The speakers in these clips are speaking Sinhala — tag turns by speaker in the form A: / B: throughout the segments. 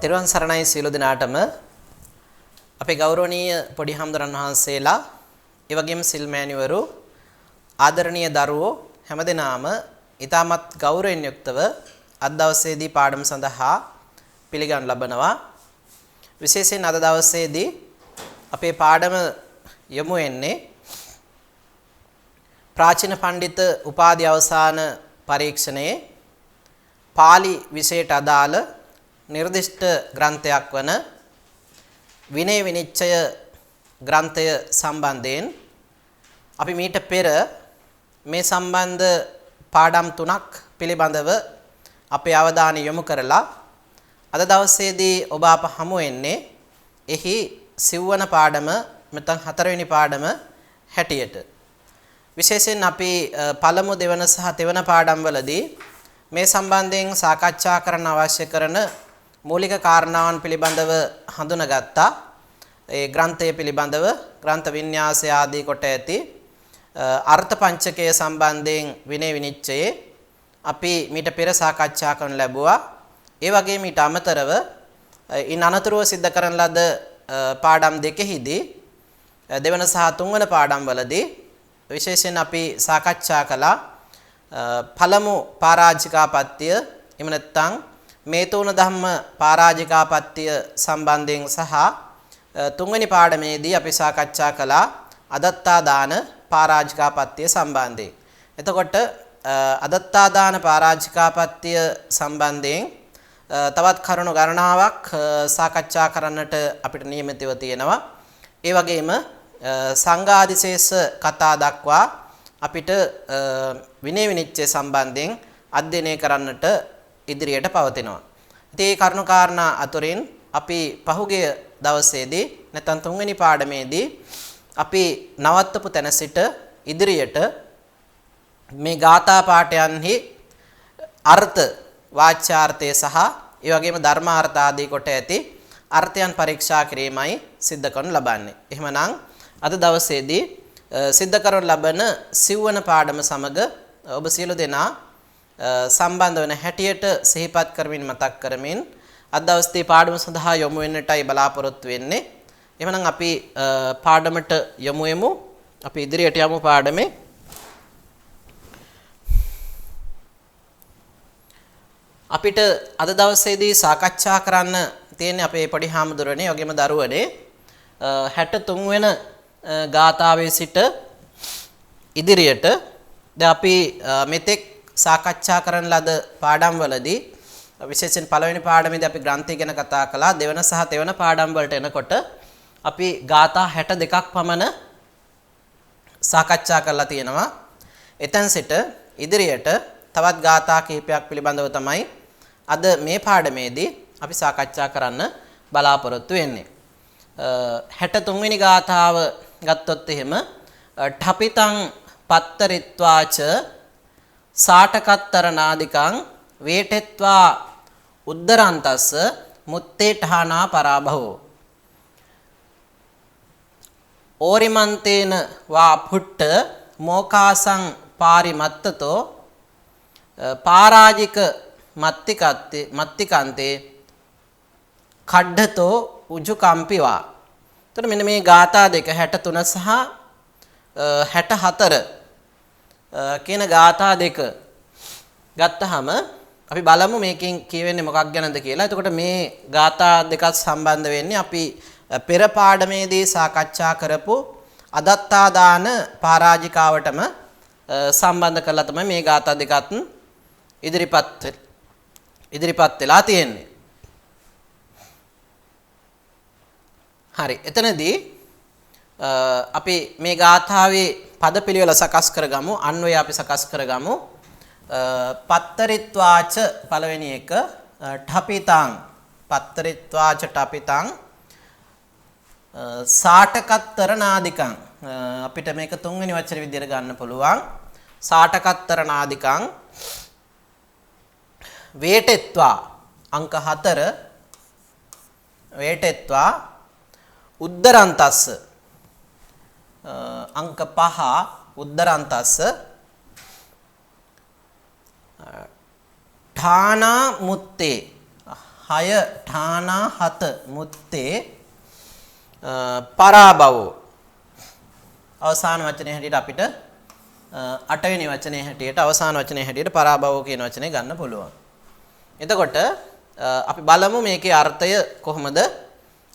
A: තිරුවන් සරණයි සියලු දෙනාටම අපේ ගෞරවනීය පොඩි හාමුදුරන් වහන්සේලා ඒ වගේම සිල් මෑණිවරු ආදරණීය දරුවෝ හැමදෙනාම ඊටමත් ගෞරවයෙන් යුක්තව අද දවසේදී පාඩම සඳහා පිළිගනු ලබනවා. විශේෂයෙන් අද දවසේදී අපේ පාඩම යොමු වෙන්නේ ප්‍රාචීන පඬිත උපාධි අවසාන පරීක්ෂණයේ පාලි විෂයට අදාළ නිර්දිෂ්ට ග්‍රන්ථයක් වන විනය විනිශ්චය ග්‍රන්ථය සම්බන්ධයෙන් අපි මීට පෙර මේ සම්බන්ධ පාඩම් තුනක් පිළිබඳව අපේ අවධානය යොමු කරලා අද දවසේදී ඔබ අප හමු වෙන්නේ එහි සිව්වන පාඩම නැත්නම් හතරවෙනි පාඩම හැටියට. විශේෂයෙන් අපි පළමු දෙවන සහ තෙවන පාඩම් වලදී මේ සම්බන්ධයෙන් සාකච්ඡා කරන්න අවශ්‍ය කරන මූලික කාරණාවන් පිළිබඳව හඳුනාගත්තා. ඒ ග්‍රන්ථය පිළිබඳව ග්‍රන්ථ වින්‍යාසය ආදී කොට ඇති අර්ථ පංචකය සම්බන්ධයෙන් විනය විනිශ්චයේ අපි මීට පෙර සාකච්ඡා කරන ලැබුවා. ඒ වගේම ඊට අමතරව ඉන් අනතුරුව සිද්ධ කරන ලද පාඩම් දෙකෙහිදී දෙවන සහ තුන්වන පාඩම් වලදී විශේෂයෙන් අපි සාකච්ඡා කළා පළමු පරාජිකාපත්‍ය එහෙම නැත්නම් මේතෝන ධම්ම පරාජිකාපත්‍ය සම්බන්ධයෙන් සහ තුන්වෙනි පාඩමේදී අපි සාකච්ඡා කළා අදත්තා දාන පරාජිකාපත්‍ය සම්බන්ධයෙන්. එතකොට අදත්තා දාන පරාජිකාපත්‍ය සම්බන්ධයෙන් තවත් කරුණු ගණනාවක් සාකච්ඡා කරන්නට අපිට නියමිතව තියෙනවා. ඒ වගේම සංඝාදිශේෂ කතා දක්වා අපිට විනය විනිශ්චය සම්බන්ධයෙන් අධ්‍යයනය කරන්නට ඉදිරියට පවතිනවා. ඉතින් මේ කරුණු කාරණා අතරින් අපි පහුගිය දවසේදී නැත්නම් තුන්වෙනි පාඩමේදී අපි නවත්වපු තැන සිට ඉදිරියට මේ ගාථා පාඨයන්හි අර්ථ වාච්‍යාර්ථය සහ ඒ වගේම ධර්මාර්ථ ආදී කොට ඇති අර්ථයන් පරීක්ෂා කිරීමයි සිද්ධ කරනු ලබන්නේ. එහෙමනම් අද දවසේදී සිද්ධ කරනු ලබන සිව්වන පාඩම සමග ඔබ සියලු දෙනා සම්බන්ධ වන හැටියට සිහිපත් කරමින් මතක් කරමින් අද දවසේ පාඩම සඳහා යොමු වෙන්නටයි බලාපොරොත්තු වෙන්නේ. එහෙනම් අපි පාඩමට යමු වෙමු. අපි ඉදිරියට යමු පාඩමේ. අපිට අද දවසේදී සාකච්ඡා කරන්න තියෙන්නේ අපේ පොඩි හාමුදුරනේ වගේම දරුවනේ 63 වෙනි ගාථාවේ සිට ඉදිරියට දැන් අපි මෙතෙක් සාකච්ඡා කරන ලද පාඩම් වලදී විශේෂයෙන් පළවෙනි පාඩමේදී අපි ග්‍රන්ථය ගැන කතා කළා. දෙවන සහ තෙවන පාඩම් වලට එනකොට අපි ගාථා 62ක් පමණ සාකච්ඡා කරලා තියෙනවා. එතෙන් සිට ඉදිරියට තවත් ගාථා කිහිපයක් පිළිබඳව තමයි අද මේ පාඩමේදී අපි සාකච්ඡා කරන්න බලාපොරොත්තු වෙන්නේ. 63 වෙනි ගාථාව ගත්තොත් එහෙම ඨපිතං පත්තරිත්වාච සාටකත්තරනාදිකං වේටෙත්වා උද්දරන්තස්ස මුත්තේඨානා පරාභවෝ ඕරිමන්තේන වා පුට්ට මෝකාසං පාරිමත්තතෝ පාරාජික මත්තිකන්තේ කඩ්ඩතෝ උජුකම්පිවා. එතකොට මෙන්න මේ ගාථා දෙක 63 සහ 64 කියන ගාථා දෙක ගත්තහම අපි බලමු මේකෙන් කියවෙන්නේ මොකක් ගැනද කියලා. එතකොට මේ ගාථා දෙකත් සම්බන්ධ වෙන්නේ අපි පෙර පාඩමේදී සාකච්ඡා කරපු අදත්තා දාන පරාජිකාවටම සම්බන්ධ කරලා තමයි මේ ගාථා දෙකත් ඉදිරිපත් වෙලා තියෙන්නේ. හරි. එතනදී අපි මේ ගාථාවේ පදපිළිවෙල සකස් කරගමු. අන්වය අපි සකස් කරගමු. පත්තරිත්වාච පළවෙනි එක ඨපිතං පත්තරිත්වාච ඨපිතං සාටකත්තරනාදිකං අපිට මේක තුන්වෙනි වචන විදිහට ගන්න පුළුවන්. සාටකත්තරනාදිකං වේටෙත්වා අංක 4 වේටෙත්වා උද්දරන්තස්ස අංක 5 උද්දරන්තස්ස ඨානා මුත්තේ හය ඨානා හත මුත්තේ පරාභවෝ අවසාන වචනේ හැටියට අපිට අටවෙනි වචනේ හැටියට අවසාන වචනේ හැටියට පරාභවෝ කියන වචනේ ගන්න පුළුවන්. එතකොට අපි බලමු මේකේ අර්ථය කොහොමද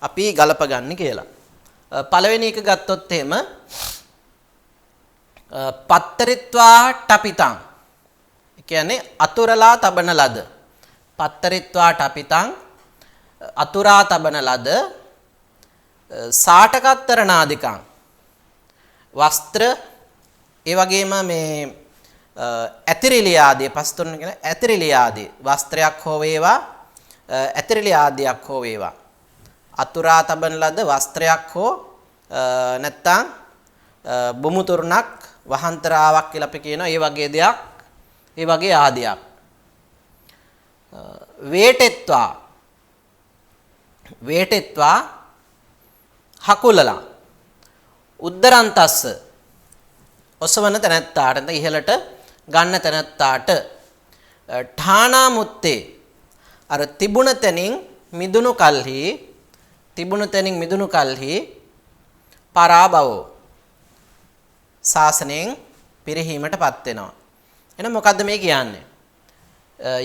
A: අපි ගලපගන්නේ කියලා. පළවෙනි එක ගත්තොත් එහෙම පත්තරිත්වා ටපිතං කියන්නේ අතුරලා තබන ලද. පත්තරිත්වා ටපිතං අතුරා තබන ලද සාටකත්තරනාදිකං වස්ත්‍ර ඒ වගේම මේ ඇතිරිලි ආදී පස්තුන් කියන ඇතිරිලි ආදී වස්ත්‍රයක් හෝ වේවා ඇතිරිලි ආදියක් හෝ වේවා අතුරා තබන ලද වස්ත්‍රයක් හෝ නැත්තම් බුමුතුරුණක් වහන්තරාවක් කියලා අපි කියනවා ඒ වගේ දෙයක් ඒ වගේ ආදියක් වේටෙත්වා හකුලලා උද්දරන්තස්ස ඔසවන තැනැත්තාට නැත්නම් ඉහළට ගන්න තැනැත්තාට ඨානා මුත්තේ අර තිබුණ තැනින් මිදුණු කල්හි පරාභවෝ ශාසනයෙන් පිරිහීමටපත් වෙනවා. එහෙනම් මොකද්ද මේ කියන්නේ?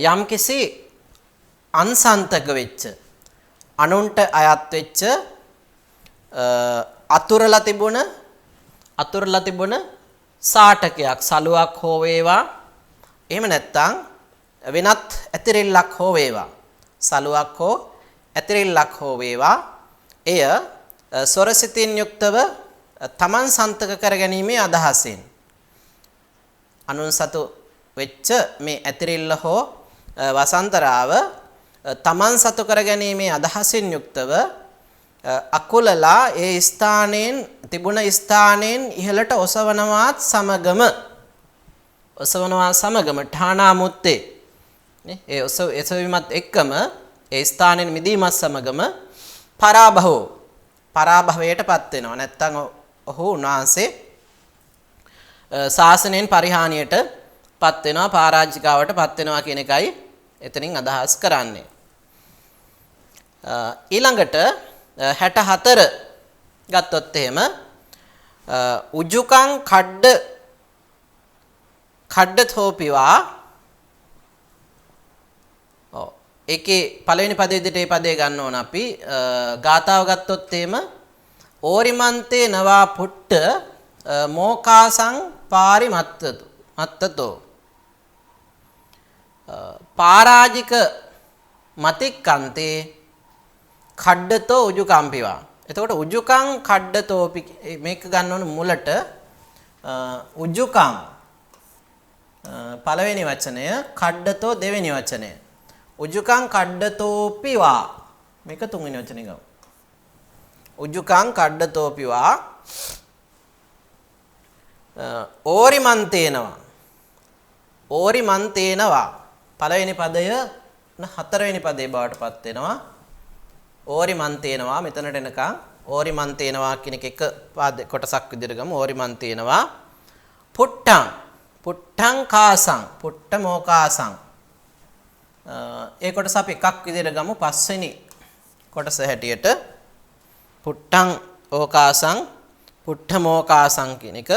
A: යම්කිසි අන්සන්තක වෙච්ච අනුන්ට අයත් වෙච්ච අතුරලා තිබුණ සාටකයක් සලුවක් හෝ වේවා එහෙම නැත්නම් වෙනත් ඇතිරිල්ලක් හෝ වේවා සලුවක් හෝ ඇතිරිල්ලක් හෝ වේවා එය සොරසිතින් යුක්තව තමන් සන්තක කරගැනීමේ අදහසින් අනුන් සතු වෙච්ච මේ ඇතිරිල්ල හෝ වසන්තරාව තමන් සතු කරගැනීමේ අදහසින් යුක්තව අකුලලා ඒ ස්ථානයෙන් තිබුණ ස්ථානයෙන් ඉහළට ඔසවනවාත් සමගම ඨානා මුත්තේ නේ ඒ ඔසවීමත් එක්කම ඒ ස්ථානයෙන් මිදීමත් සමගම පරාභවයටපත් වෙනවා. නැත්තම් ඔහු උන්වහන්සේ ශාසනයෙන් පරිහානියටපත් වෙනවා පරාජිකාවටපත් වෙනවා කියන එකයි එතනින් අදහස් කරන්නේ. ඊළඟට 64 ගත්තොත් එහෙම උජුකං කඩ්ඩතෝපිවා ඒකේ පළවෙනි පදේ විදිහට මේ පදේ ගන්න ඕන අපි ගාතාව ගත්තොත් එහෙම ඕරිමන්තේ නවා පුට්ට මෝකාසං පාරිමත්තතෝ පාරාජික මතික්කන්තේ කඩ්ඩතෝ උජුකම්පිවා. එතකොට උජුකං කඩ්ඩතෝපි මේක ගන්න ඕන මුලට උජුකං පළවෙනි වචනය කඩ්ඩතෝ දෙවෙනි වචනය උජුකං කඩ්ඩතෝපිවා මේක තුන්වෙනි වචනේ ගමු. උජුකං කඩ්ඩතෝපිවා ඕරිමන්තේනවා පළවෙනි පදය හතරවෙනි පදේ බවට පත් වෙනවා. ඕරිමන්තේනවා මෙතනට එනකන් ඕරිමන්තේනවා කියන එක කොටසක් විදිහට ගමු. ඕරිමන්තේනවා පුට්ටං කාසං පුට්ට මෝකාසං ඒ කොටස අපි එකක් විදිහට ගමු. පස්වෙනි කොටස හැටියට පුට්ටං ඕකාසං පුට්ට මෝකාසං කියන එක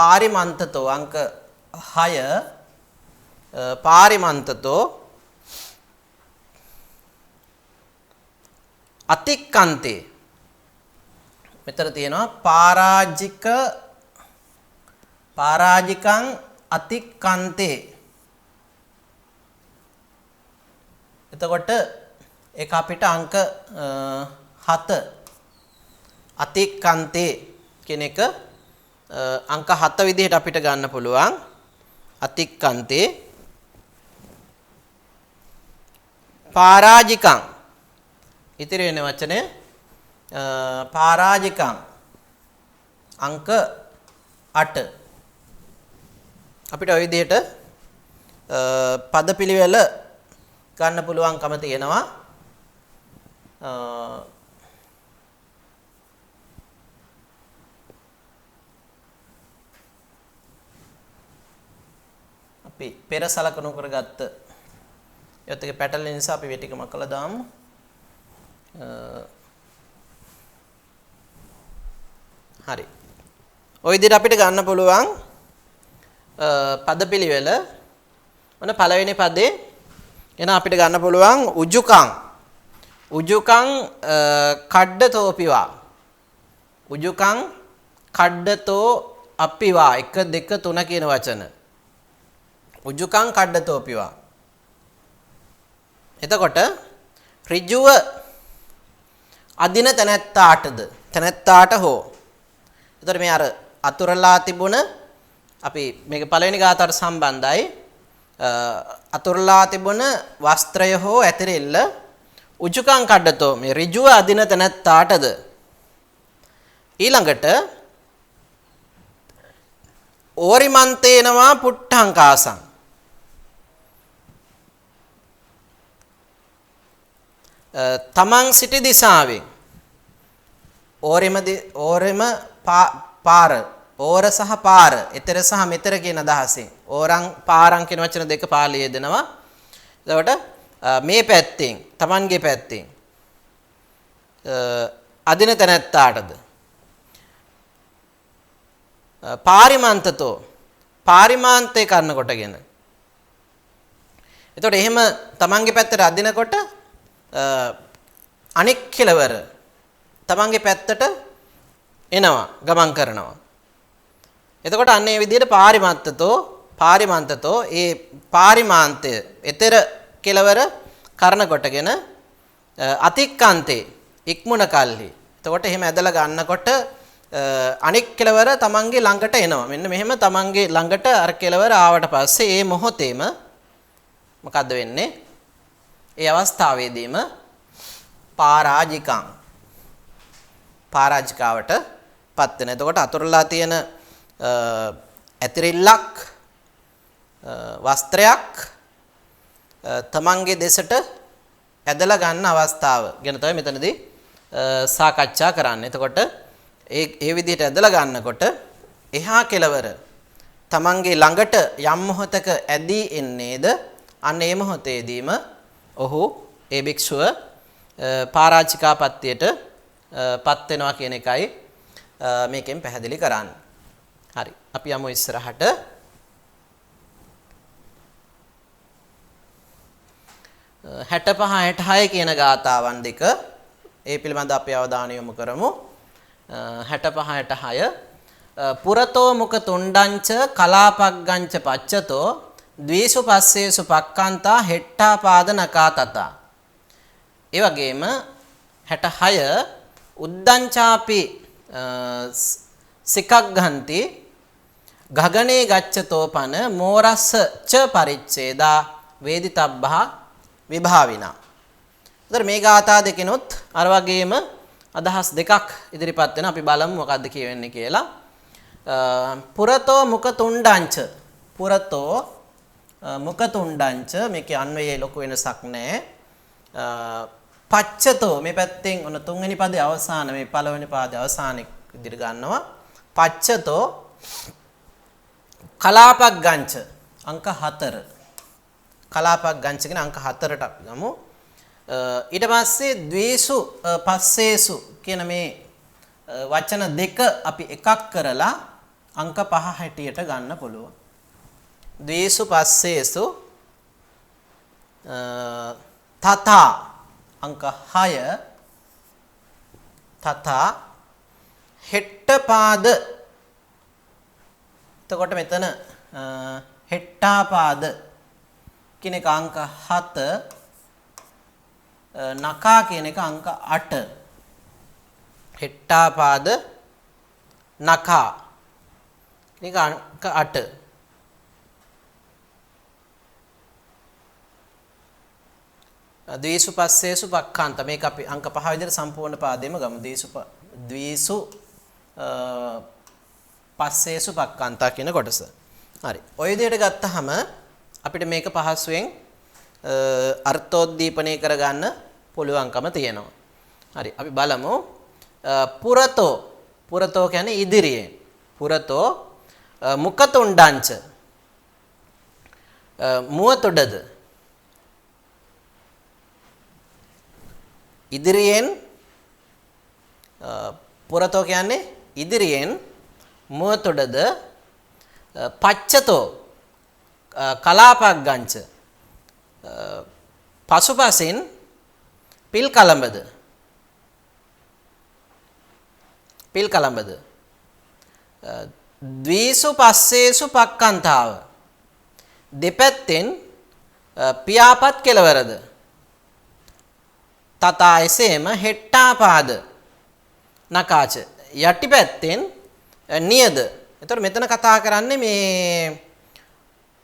A: පාරිමන්තතෝ අංක 6 පාරිමන්තතෝ අතික්කන්තේ මෙතන තියෙනවා පාරාජිකං අතික්කන්තේ. එතකොට ඒක අපිට අංක 7 අතික්කන්තේ කියන එක අංක 7 විදිහට අපිට ගන්න පුළුවන්. අතික්කන්තේ පාරාජිකං ඉතිරි වෙන වචනේ පාරාජිකං අංක 8 අපිට ওই විදිහට පද පිළිවෙල ගන්න පුළුවන්කම තියෙනවා. අපි පෙර සලකනු කරගත්ත ඒත් එක පැටලෙන නිසා අපි මේ ටික මකලා දාමු. හරි. ওই විදිහට අපිට ගන්න පුළුවන් පදපිළිවෙල. මොන පළවෙනි පදේ එන අපිට ගන්න පුළුවන් උජුකං. උජුකං කඩ්ඩතෝ පිවා. උජුකං කඩ්ඩතෝ අපිවා 1 2 3 කියන වචන. උජුකං කඩ්ඩතෝ පිවා. එතකොට ඍජුව අදින තැනැත්තාටද තැනැත්තාට හෝ. එතකොට මේ අර අතුරලා තිබුණ අපි මේක පළවෙනි ගාතාවට සම්බන්ධයි. අතුරලා තිබුණ වස්ත්‍රය හෝ ඇතිරිල්ල උජුකං කඩ්ඩතෝ මේ ඍජුව අදින තැනැත්තාටද. ඊළඟට ඕරිමන්තේනවා පුට්ටංකාසං. තමන් සිටි දිසාවෙන් ඕරෙම පාර ඕර සහ පාර එතර සහ මෙතර කියන අදහසින් ඕරං පාරං කියන වචන දෙක පාළියේ දෙනවා. එතකොට මේ පැත්තෙන් තමන්ගේ පැත්තෙන් අදින තැනැත්තාටද පාරිමාන්තතෝ පාරිමාන්තේ කරන කොටගෙන. එතකොට එහෙම තමන්ගේ පැත්තට අදිනකොට අනෙක් කෙලවර තමන්ගේ පැත්තට එනවා ගමන් කරනවා. එතකොට අන්න ඒ විදිහට පාරිමාන්තතෝ ඒ පාරිමාන්තය එතර කෙලවර කරන කොටගෙන අතික්කාන්තේ ඉක්මුණ කල්හි. එතකොට එහෙම ඇදලා ගන්නකොට අනෙක් කෙලවර තමන්ගේ ළඟට එනවා. මෙන්න මෙහෙම තමන්ගේ ළඟට අර කෙලවර ආවට පස්සේ ඒ මොහොතේම මොකද්ද වෙන්නේ? ඒ අවස්ථාවේදීම පරාජිකාවට පත් වෙන. එතකොට අතුරුලා තියෙන ඇතිරිල්ලක් වස්ත්‍රයක් තමන්ගේ දෙසට ඇදලා ගන්න අවස්ථාව ගැන තමයි මෙතනදී සාකච්ඡා කරන්නේ. එතකොට ඒ විදිහට ඇදලා ගන්නකොට එහා කෙලවර තමන්ගේ ළඟට යම් මොහොතක ඇදී එන්නේද අන්න ඒ මොහොතේදීම ඔහු ඒ භික්ෂුව පරාජිකාපත්තියට පත් වෙනවා කියන එකයි මේකෙන් පැහැදිලි කරන්නේ. හරි. අපි යමු ඉස්සරහට. හැටපහ 66 කියන ගාථාවන් දෙක ඒ පිළිබඳ අපි අවධානය යොමු කරමු. 65 66 පුරතෝ මුක තුණ්ඩංච කලාපග්ගංච පච්චතෝ ද්වේසු පස්සේසු පක්ඛන්තා හෙට්ටා පාද නකා තතා. ඒ වගේම 66 උද්දංචාපි සිකක් ගන්ති ගගනේ ගච්ඡතෝ පන මෝරස්ස ච පරිච්ඡේදා වේදිතබ්බා විභාවිනා. උතර මේ ගාථා දෙකිනුත් අර වගේම අදහස් දෙකක් ඉදිරිපත් වෙන අපි බලමු මොකද්ද කියවෙන්නේ කියලා. පුරතෝ මුක තුණ්ඩංච පුරතෝ මුක තුණ්ඩංච මේකේ අන්වයේ ලොකු වෙනසක් නැහැ. පච්චතෝ මේ පැත්තෙන් ඔන්න තුන්වෙනි පදේ අවසාන මේ පළවෙනි පාදයේ අවසානයේ ඉදිරිය ගන්නවා. පච්චතෝ කලාපග්ගංච අංක 4 කලාපග්ගංච කියන අංක 4ට අපි ගමු. ඊට පස්සේ ද්වේසු පස්සේසු කියන මේ වචන දෙක අපි එකක් කරලා අංක 5 හැටියට ගන්න පුළුවන්. ද්වේසු පස්සේසු තථා අංක 6 තථා හෙට්ටපාද. එතකොට මෙතන හෙට්ටාපාද කියන එක අංක 7 නකා කියන එක අංක 8. හෙට්ටාපාද නකා කියන එක අංක 8. ද්වේසු පස්සේසු පක්ඛාන්ත මේක අපි අංක 5 විදිහට සම්පූර්ණ පාදෙම ගමු. ද්වේසු පස්සේසු පක්ඛාන්තා කියන කොටස. හරි. ඔය විදිහට ගත්තාම අපිට මේක පහසුවෙන් අර්ථෝද්දීපනය කරගන්න පුළුවන්කම තියෙනවා. හරි. අපි බලමු. පුරතෝ කියන්නේ ඉදිරියෙන්. පුරතෝ මුකතුණ්ඩංච මුව තොඩද ඉදිරියෙන් පුරතෝ කියන්නේ ඉදිරියෙන් මුව තොඩද පච්චතෝ කලාපක් ගංච පසුපසින් පිල් කලඹද ද්විසු පස්සේසු පක්කන්තාව දෙපැත්තෙන් පියාපත් කෙළවරද තථා එසේම හෙට්ටාපාද නකාච යටිපැත්තෙන් නියද. එතකොට මෙතන කතා කරන්නේ මේ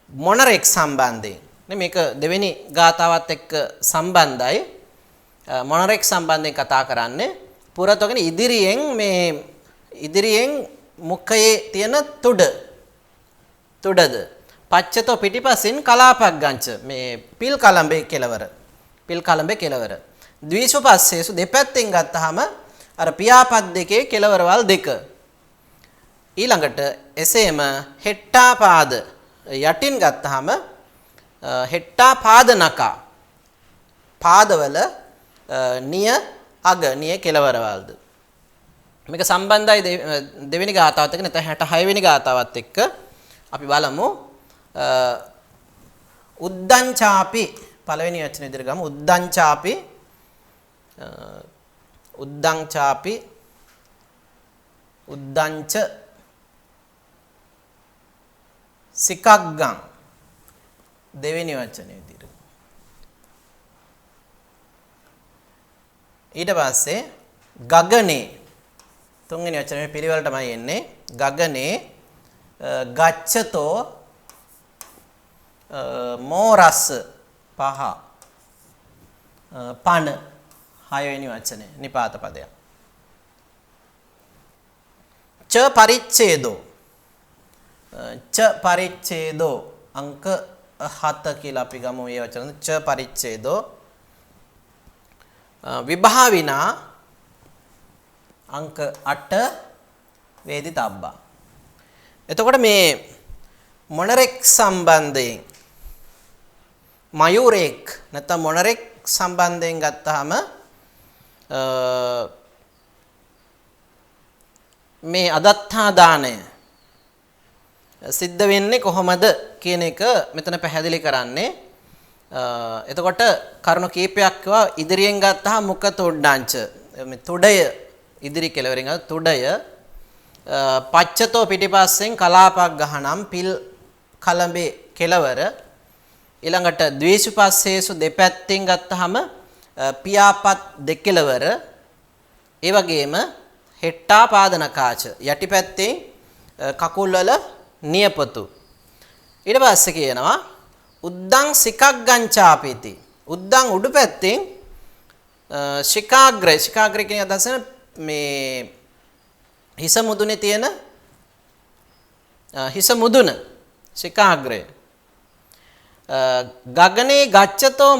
A: මොනරෙක් සම්බන්ධයෙන්. මේක දෙවෙනි ගාතාවත් එක්ක සම්බන්ධයි. මොනරෙක් සම්බන්ධයෙන් කතා කරන්නේ පුරතෝගෙන ඉදිරියෙන් මුඛයේ තියෙන තුඩද පච්චතෝ පිටිපසින් කලාපක් ගංච මේ පිල් කලඹේ කෙලවර ද්විසු පස්සේසු දෙපැත්තෙන් ගත්තාම අර පියාපත් දෙකේ කෙලවරවල් දෙක ඊළඟට එසේම හෙට්ටාපාද යටින් ගත්තාම හෙට්ටාපාද නකා පාදවල නිය කෙලවරවල්ද මේක සම්බන්ධයි දෙවෙනි ගාතාවත් එක්ක නැත්නම් 66 වෙනි ගාතාවත් එක්ක අපි බලමු උද්දංචාපි පළවෙනි වචන විදිහට ගමු උද්දංච සිකග්ගං දෙවෙනි වචනේ විදිහට ඊට පස්සේ ගගනේ තුන්වෙනි වචනේ පිළිවෙලටමයි එන්නේ ගගනේ ගච්ඡතෝ මෝරස් පහ පන හයවෙනි වචනේ නිපාත පදයක් පරිච්ඡේදෝ අංක 7 කියලා අපි ගමු මේ වචන පරිච්ඡේදෝ විභාවිනා අංක 8 වේදිතබ්බා. එතකොට මේ මොනරෙක් සම්බන්ධයෙන් මයුරෙක් නැත්නම් මොනරෙක් සම්බන්ධයෙන් ගත්තාම මේ අදත්තා දාණය සිද්ධ වෙන්නේ කොහොමද කියන එක මෙතන පැහැදිලි කරන්නේ. එතකොට කරුණු කීපයක් ඒවා ඉදිරියෙන් ගත්තා මුඛ තොඩ්ඩංච මේ තුඩය ඉදිරි කෙළවරින් අර තුඩය පච්චතෝ පිටිපස්සෙන් කලාපක් ගහනම් පිල් කලඹේ කෙළවර ඊළඟට ද්විසු පස්සේසු දෙපැත්තෙන් ගත්තාම පියාපත් දෙකෙළවර ඒ වගේම හෙට්ටා පාදනකාච යටිපැත්තේ කකුල් වල නියපොතු ඊට පස්සේ කියනවා උද්දං සිකග්ගංචාපීති උද්දං උඩු පැත්තෙන් ශිකාග්‍රය කියන අදහස මේ හිස මුදුනේ තියෙන හිස මුදුන ශිකාග්‍රය ගගනේ ගච්ඡතෝ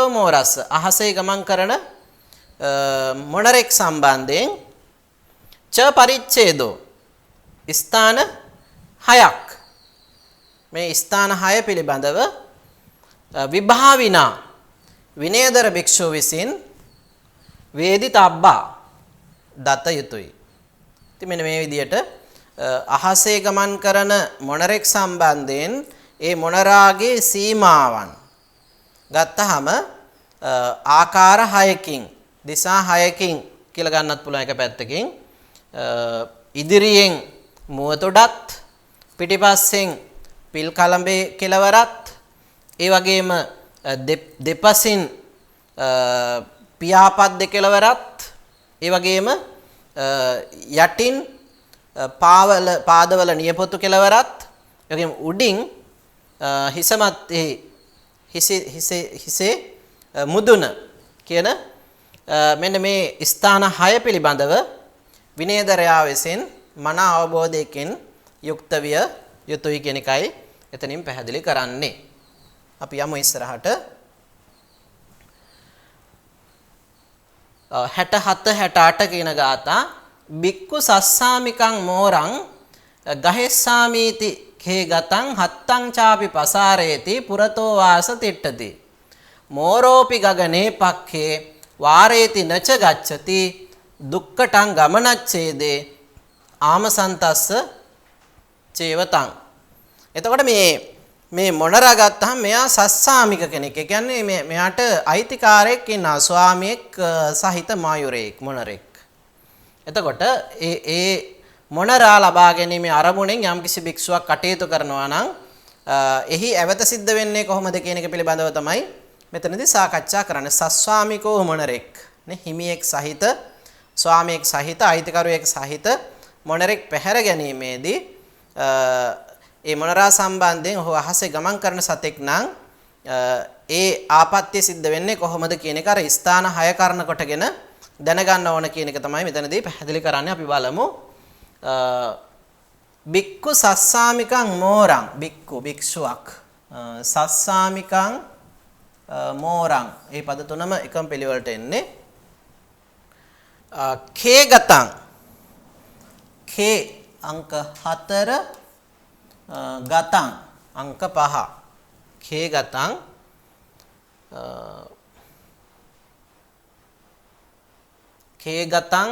A: මෝරස්ස අහසේ ගමන් කරන මොනරෙක් සම්බන්ධයෙන් ච පරිච්ඡේදෝ ස්ථාන 6ක් මේ ස්ථාන 6 පිළිබඳව විභාවිනා විනයදර භික්ෂුව විසින් වේදිතබ්බා දත යුතුයි. ඉතින් මෙන්න මේ විදිහට අහසේ ගමන් කරන මොනරෙක් සම්බන්ධයෙන් ඒ මොනරාගේ සීමාවන් ගත්තහම ආකාර 6කින් දිසා 6කින් කියලා ගන්නත් පුළුවන් එක පැත්තකින් ඉදිරියෙන් මුව තොඩත් පිටිපස්සෙන් පිල් කලඹේ කෙළවරත් ඒ වගේම දෙපසින් පියාපත් දෙකෙළවරත් ඒ වගේම යටින් පාදවල නියපොතු කෙළවරත් ඒ වගේම උඩින් හිසේ මුදුන කියන මෙන්න මේ ස්ථාන 6 පිළිබඳව විනයදරයා විසින් මන අවබෝධයකින් යුක්ත විය යුතුයි කියන එකයි එතනින් පැහැදිලි කරන්නේ. අපි යමු ඉස්සරහට 67 68 කියන ගාථා බික්කු සස්සාමිකං මෝරං ගහෙස්සාමීති khේ gataං hattaං chāpi pasāreti purato vāsa tiṭṭati moropi gagane pakkhe vāreti naca gaccati dukkataං gamanacchede āmasantassa චේවතං. එතකොට මේ මොණරා ගත්තාම මෙයා සස්සාමික කෙනෙක්. ඒ කියන්නේ මෙයාට අයිතිකාරයෙක් ඉන්නවා. ස්වාමියෙක් සහිත මායුරයෙක් මොණරෙක්. එතකොට ඒ මොණරා ලබා ගැනීමේ අරමුණෙන් යම්කිසි භික්ෂුවක් කටයුතු කරනවා නම් එහි ඇවත සිද්ධ වෙන්නේ කොහොමද කියන එක පිළිබඳව තමයි මෙතනදී සාකච්ඡා කරන්නේ. සස්වාමිකෝ මොණරෙක් නේ හිමියෙක් සහිත ස්වාමියෙක් සහිත අයිතිකරුවෙක් සහිත මොණරෙක් පැහැර ගැනීමේදී ඒ මොණරා සම්බන්ධයෙන් ඔහු අහසේ ගමන් කරන සතෙක් නම් ඒ ආපත්‍ය සිද්ධ වෙන්නේ කොහොමද කියන එක අර ස්ථාන 6 කරන කොටගෙන දැනගන්න ඕන කියන එක තමයි මෙතනදී පැහැදිලි කරන්නේ. අපි බලමු. බික්කු සස්සාමිකං මෝරං බික්කු භික්ෂුවක් සස්සාමිකං මෝරං මේ පද තුනම එකම පිළිවෙලට එන්නේ. khේ gataං khේ අංක 4 ගතං අංක 5 khේ gataං khේ gataං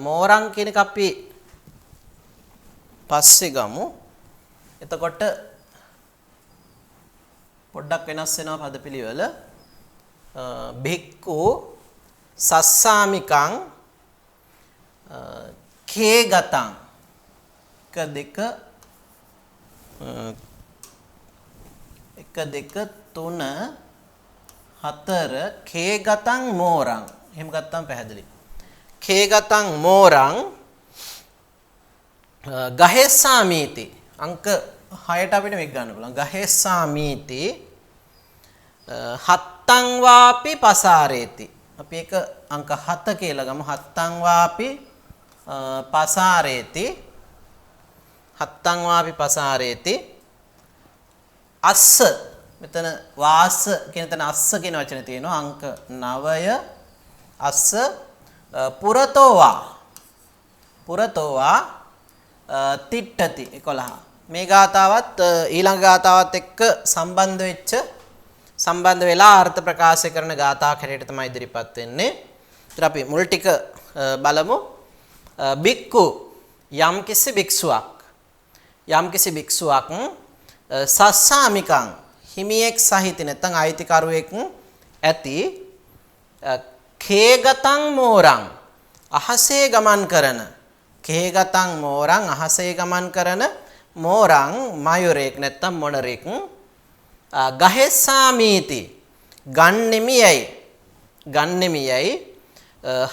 A: මෝරං කියන එක අපි පස්සේ ගමු. එතකොට පොඩ්ඩක් වෙනස් වෙනවා පදපිළිවෙල. භික්ඛු සස්සාමිකං khේ gataං 1 2 3 4 khේ gataං මෝරං. එහෙම ගත්තාම පැහැදිලි. khේ gataං මෝරං ගහෙස්සාමීති අංක 6ට අපිට මේක ගන්න පුළුවන්. ගහෙස්සාමීති හත්තං වාපි පසාරේති. අපි ඒක අංක 7 කියලා ගමු. හත්තං වාපි පසාරේති හත්තං වාපි පසාරේති අස්ස මෙතන වාස කියන තැන අස්ස කියන වචනේ තියෙනවා. අංක 9 අස්ස පුරතෝවා තිට්ඨති 11. මේ ගාතාවත් ඊළඟ ගාතාවත් එක්ක සම්බන්ධ වෙලා අර්ථ ප්‍රකාශ කරන ගාථා හැටියට තමයි ඉදිරිපත් වෙන්නේ. ඒත් අපි මුල් ටික බලමු. බික්කු යම්කිසි භික්ෂුවක් සස්සාමිකං හිමියෙක් සහිත නැත්නම් අයිතිකරුවෙක් ඇති khේ gataං මෝරං අහසේ ගමන් කරන khේ gataං මෝරං අහසේ ගමන් කරන මෝරං මයුරෙක් නැත්නම් මොණරෙක් ගහෙස්සාමීති ගන්නෙමියයි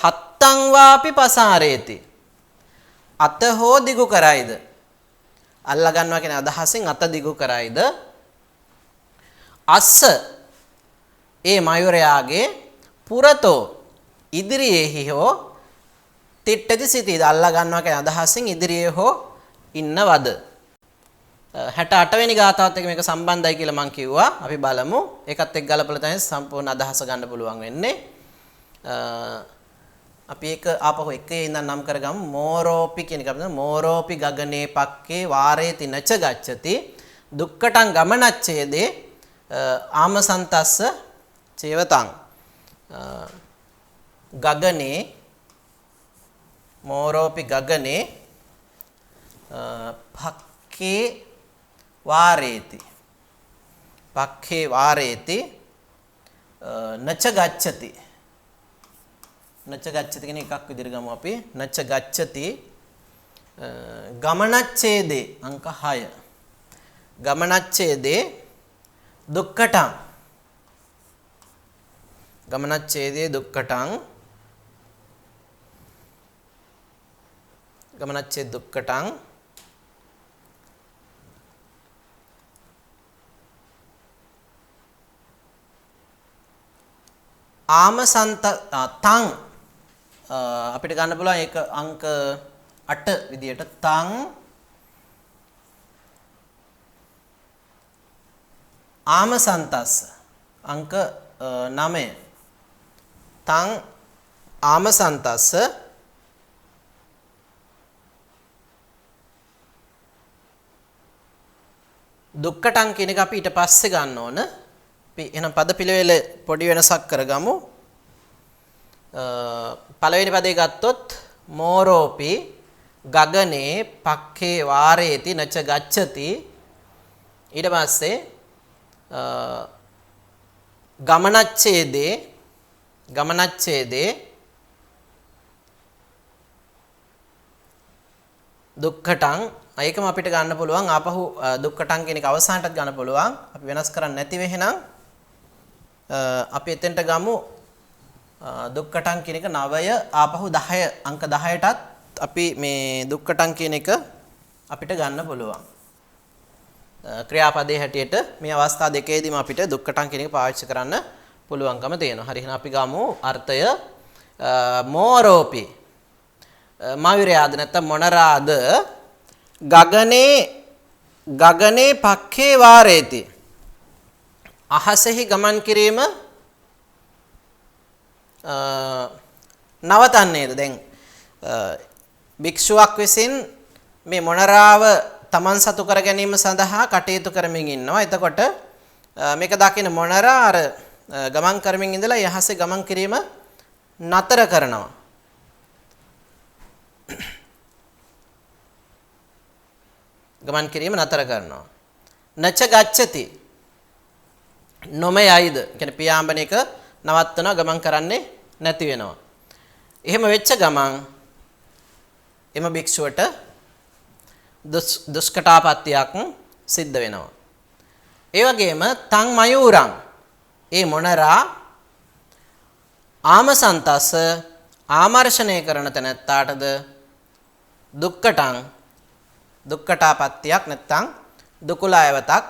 A: හත්තං වාපි පසාරේති අත හෝ දිගු කරයිද. අල්ලා ගන්නවා කියන අදහසින් අත දිගු කරයිද. අස්ස ඒ මයුරයාගේ පුරතෝ ඉදිරියේහි හෝ තිට්ඨති සිටීද. අල්ලා ගන්නවා කියන අදහසින් ඉදිරියේ හෝ ඉන්නවද. 68 වෙනි ගාථාවත් එක්ක මේක සම්බන්ධයි කියලා මම කිව්වා. අපි බලමු. ඒකත් එක්ක ගලපලා තමයි සම්පූර්ණ අදහස ගන්න පුළුවන් වෙන්නේ. අපි ඒක ආපහු එකේ ඉඳන් නම් කරගමු. මෝරෝපි කියන එක අපිට මෝරෝපි ගගනේ පක්කේ වාරේති නච ගච්ඡති දුක්කටං ගමනච්ඡේදේ ආමසන්තස්ස චේවතං. ගගනේ මෝරෝපි ගගනේ පක්කේ වාරේති නච ගච්ඡති කියන එකක් විදිහට ගමු අපි. නච ගච්ඡති ගමනච්ඡේදේ අංක 6 ගමනච්ඡේදේ දුක්කටං දුක්කටං ආමසන්ත තං අපිට ගන්න පුළුවන් ඒක අංක 8 විදියට තං ආමසන්තස්ස අංක 9 තං ආමසන්තස්ස දුක්කටං කියන එක අපි ඊට පස්සේ ගන්න ඕන. අපි එහෙනම් පද පිළිවෙල පොඩි වෙනසක් කරගමු. පළවෙනි පදේ ගත්තොත් මෝරෝපි ගගනේ පක්ඛේ වාරේති නච ගච්ඡති. ඊට පස්සේ ගමනච්ඡේදේ දුක්ඛටං ඒකම අපිට ගන්න පුළුවන්. ආපහු දුක්ඛටං කියන එක අවසානටත් ගන්න පුළුවන්. අපි වෙනස් කරන්නේ නැති වෙහෙනම් අපි එතෙන්ට ගමු. දුක්ඛටං කියන එක 9 ආපහු 10 අංක 10ටත් අපි මේ දුක්ඛටං කියන එක අපිට ගන්න පුළුවන්. ක්‍රියාපදයේ හැටියට මේ අවස්ථා දෙකේදීම අපිට දුක්ඛටං කියන එක පාවිච්චි කරන්න පුළුවන්කම තියෙනවා. හරි එහෙනම් අපි ගමු අර්ථය. මෝරෝපි මාවිරයාද නැත්නම් මොනරාද ගගනේ පක්ඛේ වාරේති. අහසෙහි ගමන් කිරීම නවතන්නේද? දැන් භික්ෂුවක් විසින් මේ මොනරාව තමන් සතු කර ගැනීම සඳහා කටයුතු කරමින් ඉන්නවා. එතකොට මේක දකින මොනරා අර ගමන් කරමින් ඉඳලා යහසේ ගමන් කිරීම නතර කරනවා. ගමන් කිරීම නතර කරනවා. නච ගච්ඡති නොමයයිද? කියන්නේ පියාඹන එක නවත්තනවා, ගමන් කරන්නේ නැති වෙනවා. එහෙම වෙච්ච ගමන් එම භික්ෂුවට දුෂ්කටාපත්තියක් සිද්ධ වෙනවා. ඒ වගේම තං මයූරං ඒ මොනරා ආමසන්තස්ස ආමර්ෂණය කරන තැනැත්තාටද දුක්කටාපත්තියක් නැත්තම් දුකුලායවතක්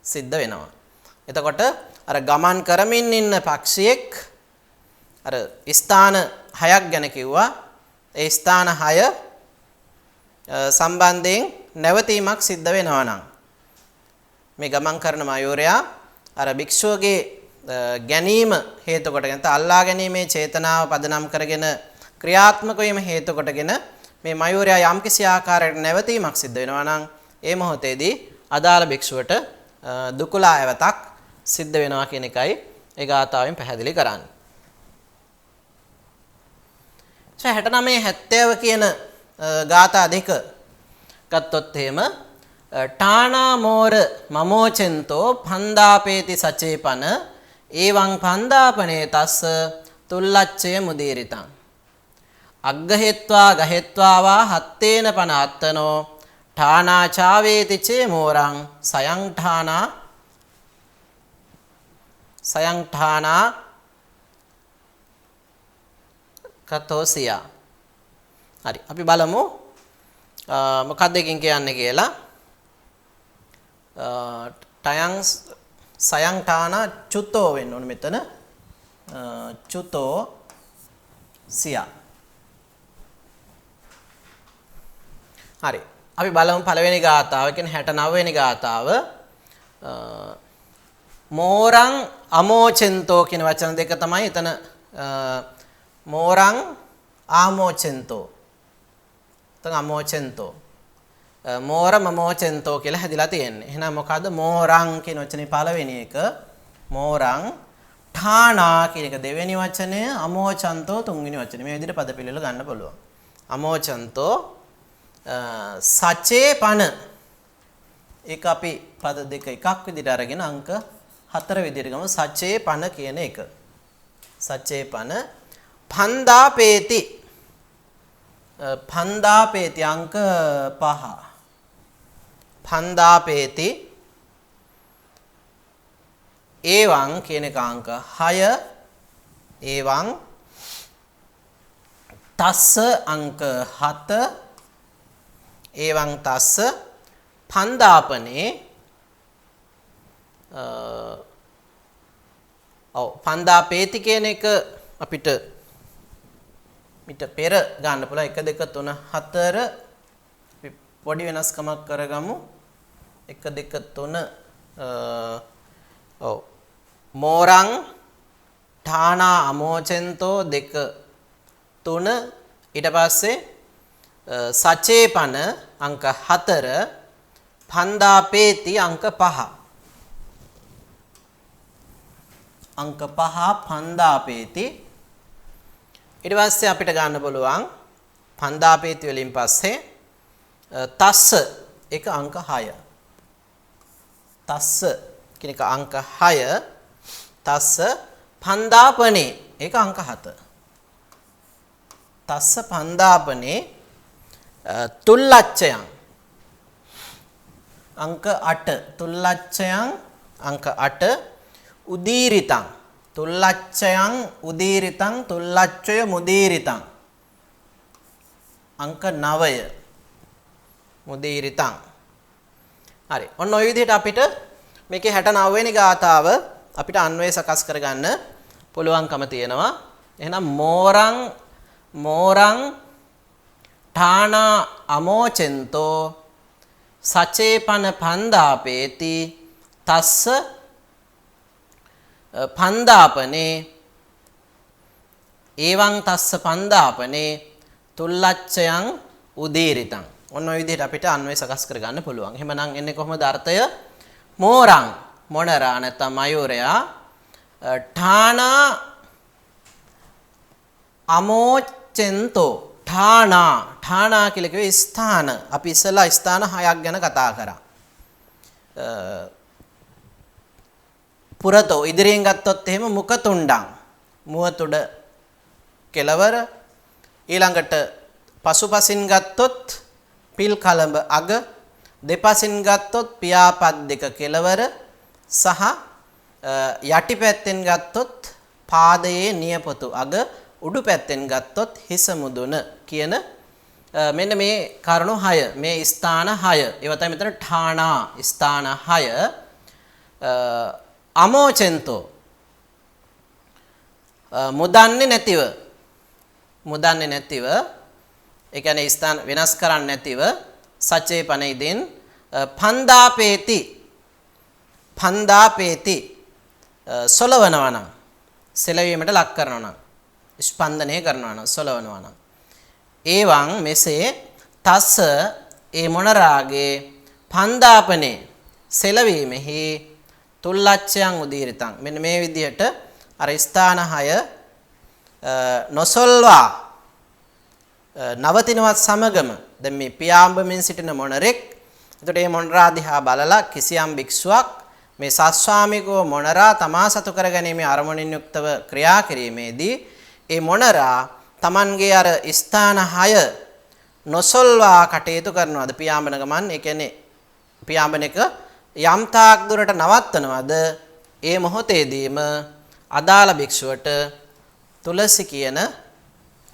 A: සිද්ධ වෙනවා. එතකොට අර ගමන් කරමින් ඉන්න පක්ෂියෙක් අර ස්ථාන 6ක් ගැන කිව්වා. ඒ ස්ථාන 6 සම්බන්ධයෙන් නැවතීමක් සිද්ධ වෙනවා නම් මේ ගමන් කරන මයූරයා අර භික්ෂුවගේ ගැනීම හේතු කොටගෙන අල්ලා ගැනීමේ චේතනාව පදනම් කරගෙන ක්‍රියාත්මක වීම හේතු කොටගෙන මේ මයූරයා යම්කිසි ආකාරයකට නැවතීමක් සිද්ධ වෙනවා නම් ඒ මොහොතේදී අදාළ භික්ෂුවට දුකුලා ඇවතක් සිද්ධ වෙනවා කියන එකයි ඒ ගාථාවෙන් පැහැදිලි කරන්නේ. 69 70 කියන ගාථා දෙක ගත්තොත් එහෙම ඨානා මෝර මමෝචෙන්තෝ පන්දාපේති සචේපන එවං පන්දාපනේ තස්ස තුල්ලච්ඡය මුදීරිතං අග්ගහෙත්වා ගහෙත්වා වා හත්තේන පන අත්තනෝ ඨානා චාවේති චේ මෝරං සයං ඨානා කතෝසියා. හරි අපි බලමු මොකක්ද එකකින් කියන්නේ කියලා. සයං ඨානා චුතෝ වෙන්න ඕනේ මෙතන. චුතෝ සියා. හරි අපි බලමු පළවෙනි ගාථාව කියන්නේ 69 වෙනි ගාථාව. මෝරං අමෝචෙන්තෝ කියන වචන දෙක තමයි එතන මෝරං ආමෝචෙන්තෝ. එතන අමෝචෙන්තෝ මෝර මමෝචෙන්තෝ කියලා හැදිලා තියෙන්නේ. එහෙනම් මොකද්ද මෝරං කියන වචනේ පළවෙනි එක, මෝරං ඨානා කියන එක දෙවෙනි වචනය, අමෝචන්තෝ තුන්වෙනි වචනේ. මේ විදිහට පද පිළිවෙල ගන්න පුළුවන්. අමෝචන්තෝ සචේ පන ඒක අපි පද දෙක එකක් විදිහට අරගෙන අංක 4 විදිහට ගමු. සචේ පන කියන එක. සචේ පන පන්දාපේති අංක 5. පන්දාපේති එවං කියන එක අංක 6. එවං තස්ස අංක 7. එවං තස්ස පන්දාපනේ පන්දාපේති කියන එක අපිට මිට පෙර ගන්න පුළුවන්. 1 2 3 4 අපි පොඩි වෙනස්කමක් කරගමු. 1 2 3 මෝරං ඨානා අමෝචෙන්තෝ 2 3 ඊට පස්සේ සචේපන අංක 4 පන්දාපේති අංක 5. අංක 5 පන්දාපේති. ඊට පස්සේ අපිට ගන්න පුළුවන් පන්දාපේති වලින් පස්සේ තස්ස එක අංක 6. තස්ස කියන එක අංක 6. තස්ස පන්දාපනේ ඒක අංක 7. තස්ස පන්දාපනේ තුල්ලච්ඡයන් අංක 8. තුල්ලච්ඡයන් අංක 8. උදීරිතං තුල්ලච්ඡයන් උදීරිතං තුල්ලච්ඡය මුදීරිතං අංක 9. මුදීරිතං. හරි. ඔන්න ඔය විදිහට අපිට මේකේ 69 වෙනි ගාථාව අපිට අන්වය සකස් කරගන්න පුළුවන්කම තියෙනවා. එහෙනම් මෝරං ඨානා අමෝචෙන්තෝ සචේපන පන්දාපේති තස්ස පන්දාපනේ එවං තස්ස පන්දාපනේ තුල්ලච්ඡයන් උදීරිතං. ඔන්න ඔය විදිහට අපිට අන්වය සකස් කරගන්න පුළුවන්. එහෙමනම් එන්නේ කොහොමද අර්ථය? මෝරං මොනරා නැත්නම් මයූරයා ඨානා අමෝචෙන්තෝ ඨානා කියලා කිව්වේ ස්ථාන. අපි ඉස්සෙල්ලා ස්ථාන 6ක් ගැන කතා කරා. පුරතෝ ඉදිරියෙන් ගත්තොත් එහෙම මුඛතුණ්ඩං මුවතුඩ කෙලවර. ඊළඟට පසුපසින් ගත්තොත් පිල් කලඹ අග. දෙපසින් ගත්තොත් පියාපත් දෙක කෙලවර සහ යටිපැත්තෙන් ගත්තොත් පාදයේ නියපොතු අග. උඩු පැත්තෙන් ගත්තොත් හිස මුදුන කියන මෙන්න මේ කරුණු 6 මේ ස්ථාන 6 ඒවා තමයි මෙතන ඨානා ස්ථාන 6 අමෝචෙන්තෝ මුදන්නේ නැතිව ඒ කියන්නේ ස්ථාන වෙනස් කරන්නේ නැතිව සචේපනෙයිදින් පන්දාපේති සොලවනවා නම් සෙලවීමට ලක් කරනවා නම් ස්පන්දනය කරනවා නම් සොලවනවා නම් එවං මෙසේ තස්ස ඒ මොනරාගේ පන්දාපනේ සෙලවීමෙහි තුල්ලච්ඡයන් උදීරිතං. මෙන්න මේ විදිහට අර ස්ථාන 6 නොසොල්වා නවතිනවත් සමගම දැන් මේ පියාඹමින් සිටින මොනරෙක්. එතකොට මේ මොනරා දිහා බලලා කිසියම් භික්ෂුවක් මේ සස්වාමිකව මොනරා තමා සතු කරගැනීමේ අරමුණින් යුක්තව ක්‍රියා කිරීමේදී ඒ මොනරා Tamanගේ අර ස්ථාන 6 නොසොල්වා කටයුතු කරනවාද පියාඹන ගමන්. ඒ කියන්නේ පියාඹන එක යම් තාක් දුරට නවත්වනවාද ඒ මොහොතේදීම අදාළ භික්ෂුවට තුලසි කියන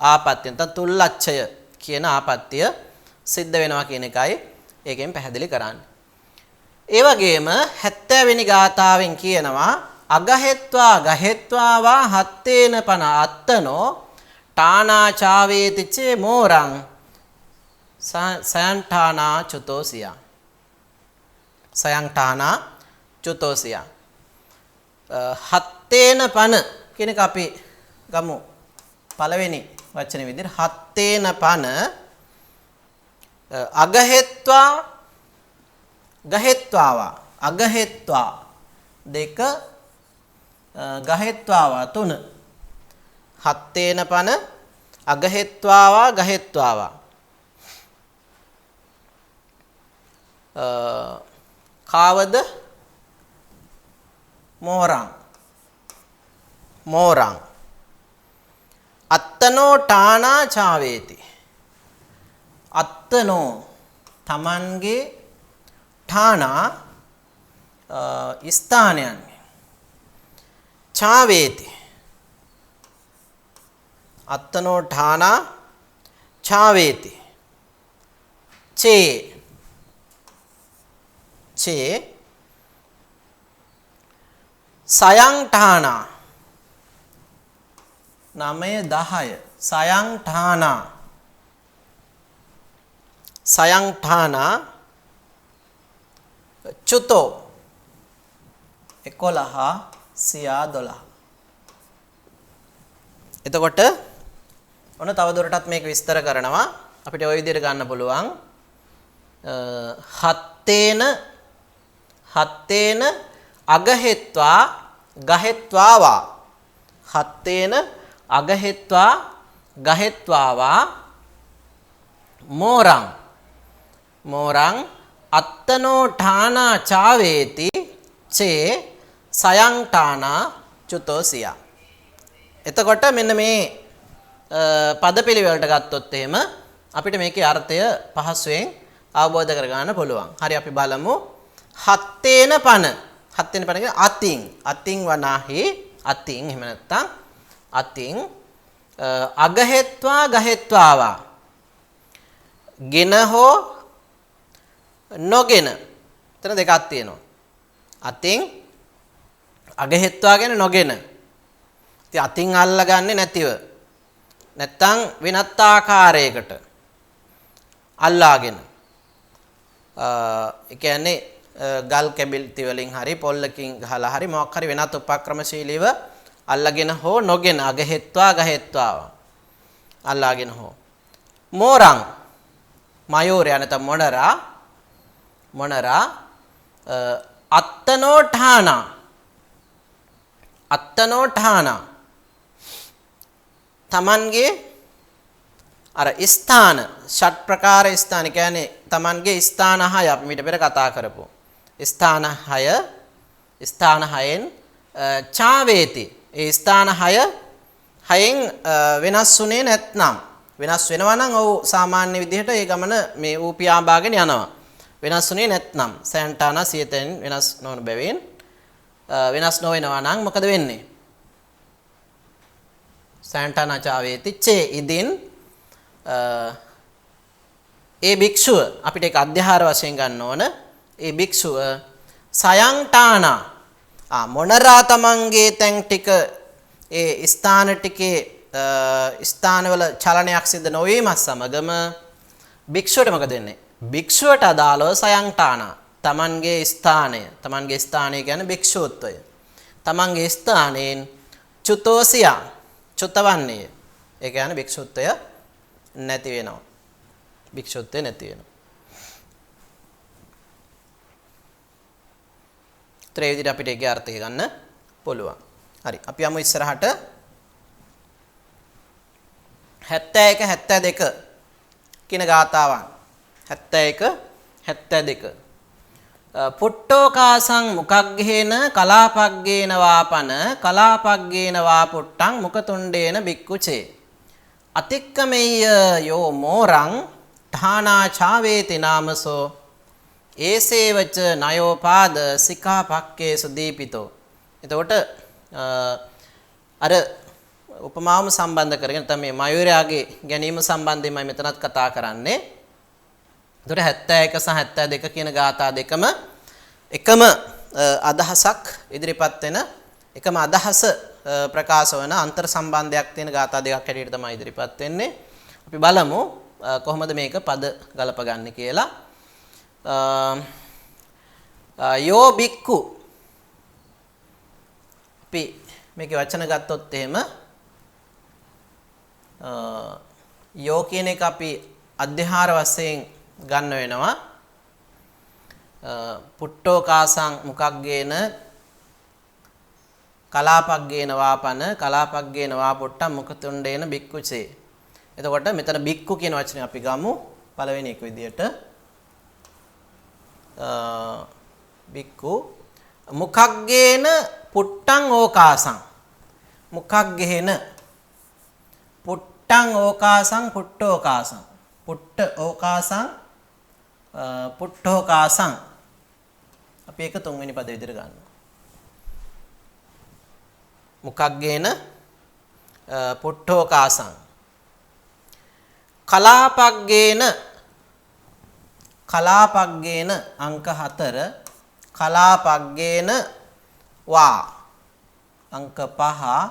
A: ආපත්‍ය නැත්නම් තුල්ලච්ඡය කියන ආපත්‍ය සිද්ධ වෙනවා කියන එකයි ඒකෙන් පැහැදිලි කරන්නේ. ඒ වගේම 70 වෙනි ගාථාවෙන් කියනවා අගහෙත්වා වා හත්තේන පන අත්තනෝ ඨානා චාවේතිචේ මෝරං සයන්ඨානා චුතෝසියා. සයන්ඨානා චුතෝසියා. හත්තේන පන කියන එක අපි ගමු පළවෙනි වචනේ විදිහට. හත්තේන පන අගහෙත්වා දෙක ගහෙත්වාවා 3. හත්තේන පන අගහෙත්වාවා කාවද? මෝරං අත්තනෝ ඨානා චාවේති. අත්තනෝ තමන්ගේ ඨානා ස්ථානයන් චාවේති. අත්තනෝ ඨානා චාවේති. චේ සයං ඨානා 9 10 සයං ඨානා චුතෝ 11 සියා 12. එතකොට ඔන්න තව දුරටත් මේක විස්තර කරනවා. අපිට ওই විදිහට ගන්න පුළුවන්. හත්තේන හත්තේන අගහෙත්වා ගහෙත්වාවා හත්තේන අගහෙත්වා ගහෙත්වාවා මෝරං අත්තනෝ ඨානා චාවේති චේ සයං ඨානා චුතෝසියා. එතකොට මෙන්න මේ පදපිළිවෙලට ගත්තොත් එහෙම අපිට මේකේ අර්ථය පහසුවෙන් අවබෝධ කරගන්න පුළුවන්. හරි අපි බලමු. හත්තේන පන කියන්නේ අතින් වනාහි අතින් එහෙම නැත්නම් අතින් අගහෙත්වා ගහෙත්වාවා ගෙන හෝ නොගෙන. එතන දෙකක් තියෙනවා. අතින් අගහෙත්වා කියන්නේ නොගෙන. ඉතින් අතින් අල්ලගන්නේ නැතිව නැත්තම් වෙනත් ආකාරයකට අල්ලාගෙන ඒ කියන්නේ ගල් කැබිලි වලින් හරි පොල්ලකින් ගහලා හරි මොකක් හරි වෙනත් උපක්‍රමශීලීව අල්ලාගෙන හෝ නොගෙන අගහෙත්වා ගහෙත්වා අල්ලාගෙන හෝ මෝරං මයෝරය නැත්නම් මොනරා අත්තනෝ ඨානා තමන්ගේ අර ස්ථාන ෂට් ප්‍රකාර ස්ථාන කියන්නේ තමන්ගේ ස්ථාන 6 අපි මීට පෙර කතා කරපු ස්ථාන 6න් චාවේති ඒ ස්ථාන 6න් වෙනස් වුණේ නැත්නම් වෙනස් වෙනවා නම් ඔව් සාමාන්‍ය විදිහට ඒ ගමන මේ ඌ පියාඹාගෙන යනවා. වෙනස් වුණේ නැත්නම් සෑන්ටානා සියතෙන් වෙනස් නොවන බැවින් වෙනස් නොවෙනවා නම් මොකද වෙන්නේ? සෑන්ටානා චාවේති චේ ඉදින් ඒ භික්ෂුව අපිට ඒක අධ්‍යාහාර වශයෙන් ගන්න ඕන. ඒ භික්ෂුව සයං ඨානා මොනරා තමන්ගේ තැන් ටික ඒ ස්ථාන ටිකේ ස්ථානවල චලනයක් සිද්ධ නොවීමත් සමගම භික්ෂුවට මොකද වෙන්නේ? භික්ෂුවට අදාළව සයං ඨානා තමන්ගේ ස්ථානය කියන්නේ භික්ෂුත්වය. තමන්ගේ ස්ථානයෙන් චුතෝසියා චුතවන්නේ. ඒ කියන්නේ භික්ෂුත්වය නැති වෙනවා. භික්ෂුත්වය නැති වෙනවා. ඒ විදිහට අපිට ඒකේ අර්ථය ගන්න පුළුවන්. හරි. අපි යමු ඉස්සරහට 71 72 කියන ගාථාවන්. 71 72 පුට්ටෝකාසං මුකග්ගේන කලාපග්ගේන වාපන කලාපග්ගේන වාපුට්ටං මුකතුණ්ඩේන බික්කුචේ අතික්කමෙය්‍ය යෝ මෝරං ඨානා චාවේති නාමසෝ ඒසේවච නයෝපාද සිකාපක්කේසු දීපිතෝ. එතකොට අර උපමාවම සම්බන්ධ කරගෙන තමයි මයුරයාගේ ගැනීම සම්බන්ධයෙන් මම මෙතනත් කතා කරන්නේ. එතකොට 71 සහ 72 කියන ගාථා දෙකම එකම අදහසක් ඉදිරිපත් වෙන එකම අදහස ප්‍රකාශ වන අන්තර් සම්බන්ධයක් තියෙන ගාථා දෙකක් හැටියට තමයි ඉදිරිපත් වෙන්නේ. අපි බලමු කොහොමද මේක පද ගලපගන්නේ කියලා. යෝ බික්කු අපි මේකේ වචන ගත්තොත් එහෙම යෝ කියන එක අපි අධ්‍යාහාර වශයෙන් ගන්න වෙනවා. පුට්ටෝකාසං මුකග්ගේන කලාපග්ගේන වාපන කලාපග්ගේන වාපුට්ටං මුකතුණ්ඩේන බික්කුචේ. එතකොට මෙතන බික්කු කියන වචනේ අපි ගමු පළවෙනි එක විදියට. බික්කු මුකග්ගේන පුට්ටං ඕකාසං මුකග්ගේන පුට්ටං ඕකාසං පුට්ටෝකාසං පුට්ට ඕකාසං පුට්ටෝකාසං අපි ඒක තුන්වෙනි පද විදිහට ගන්නවා. මුකග්ගේන පුට්ටෝකාසං කලාපග්ගේන අංක 4 කලාපග්ගේන වා අංක 5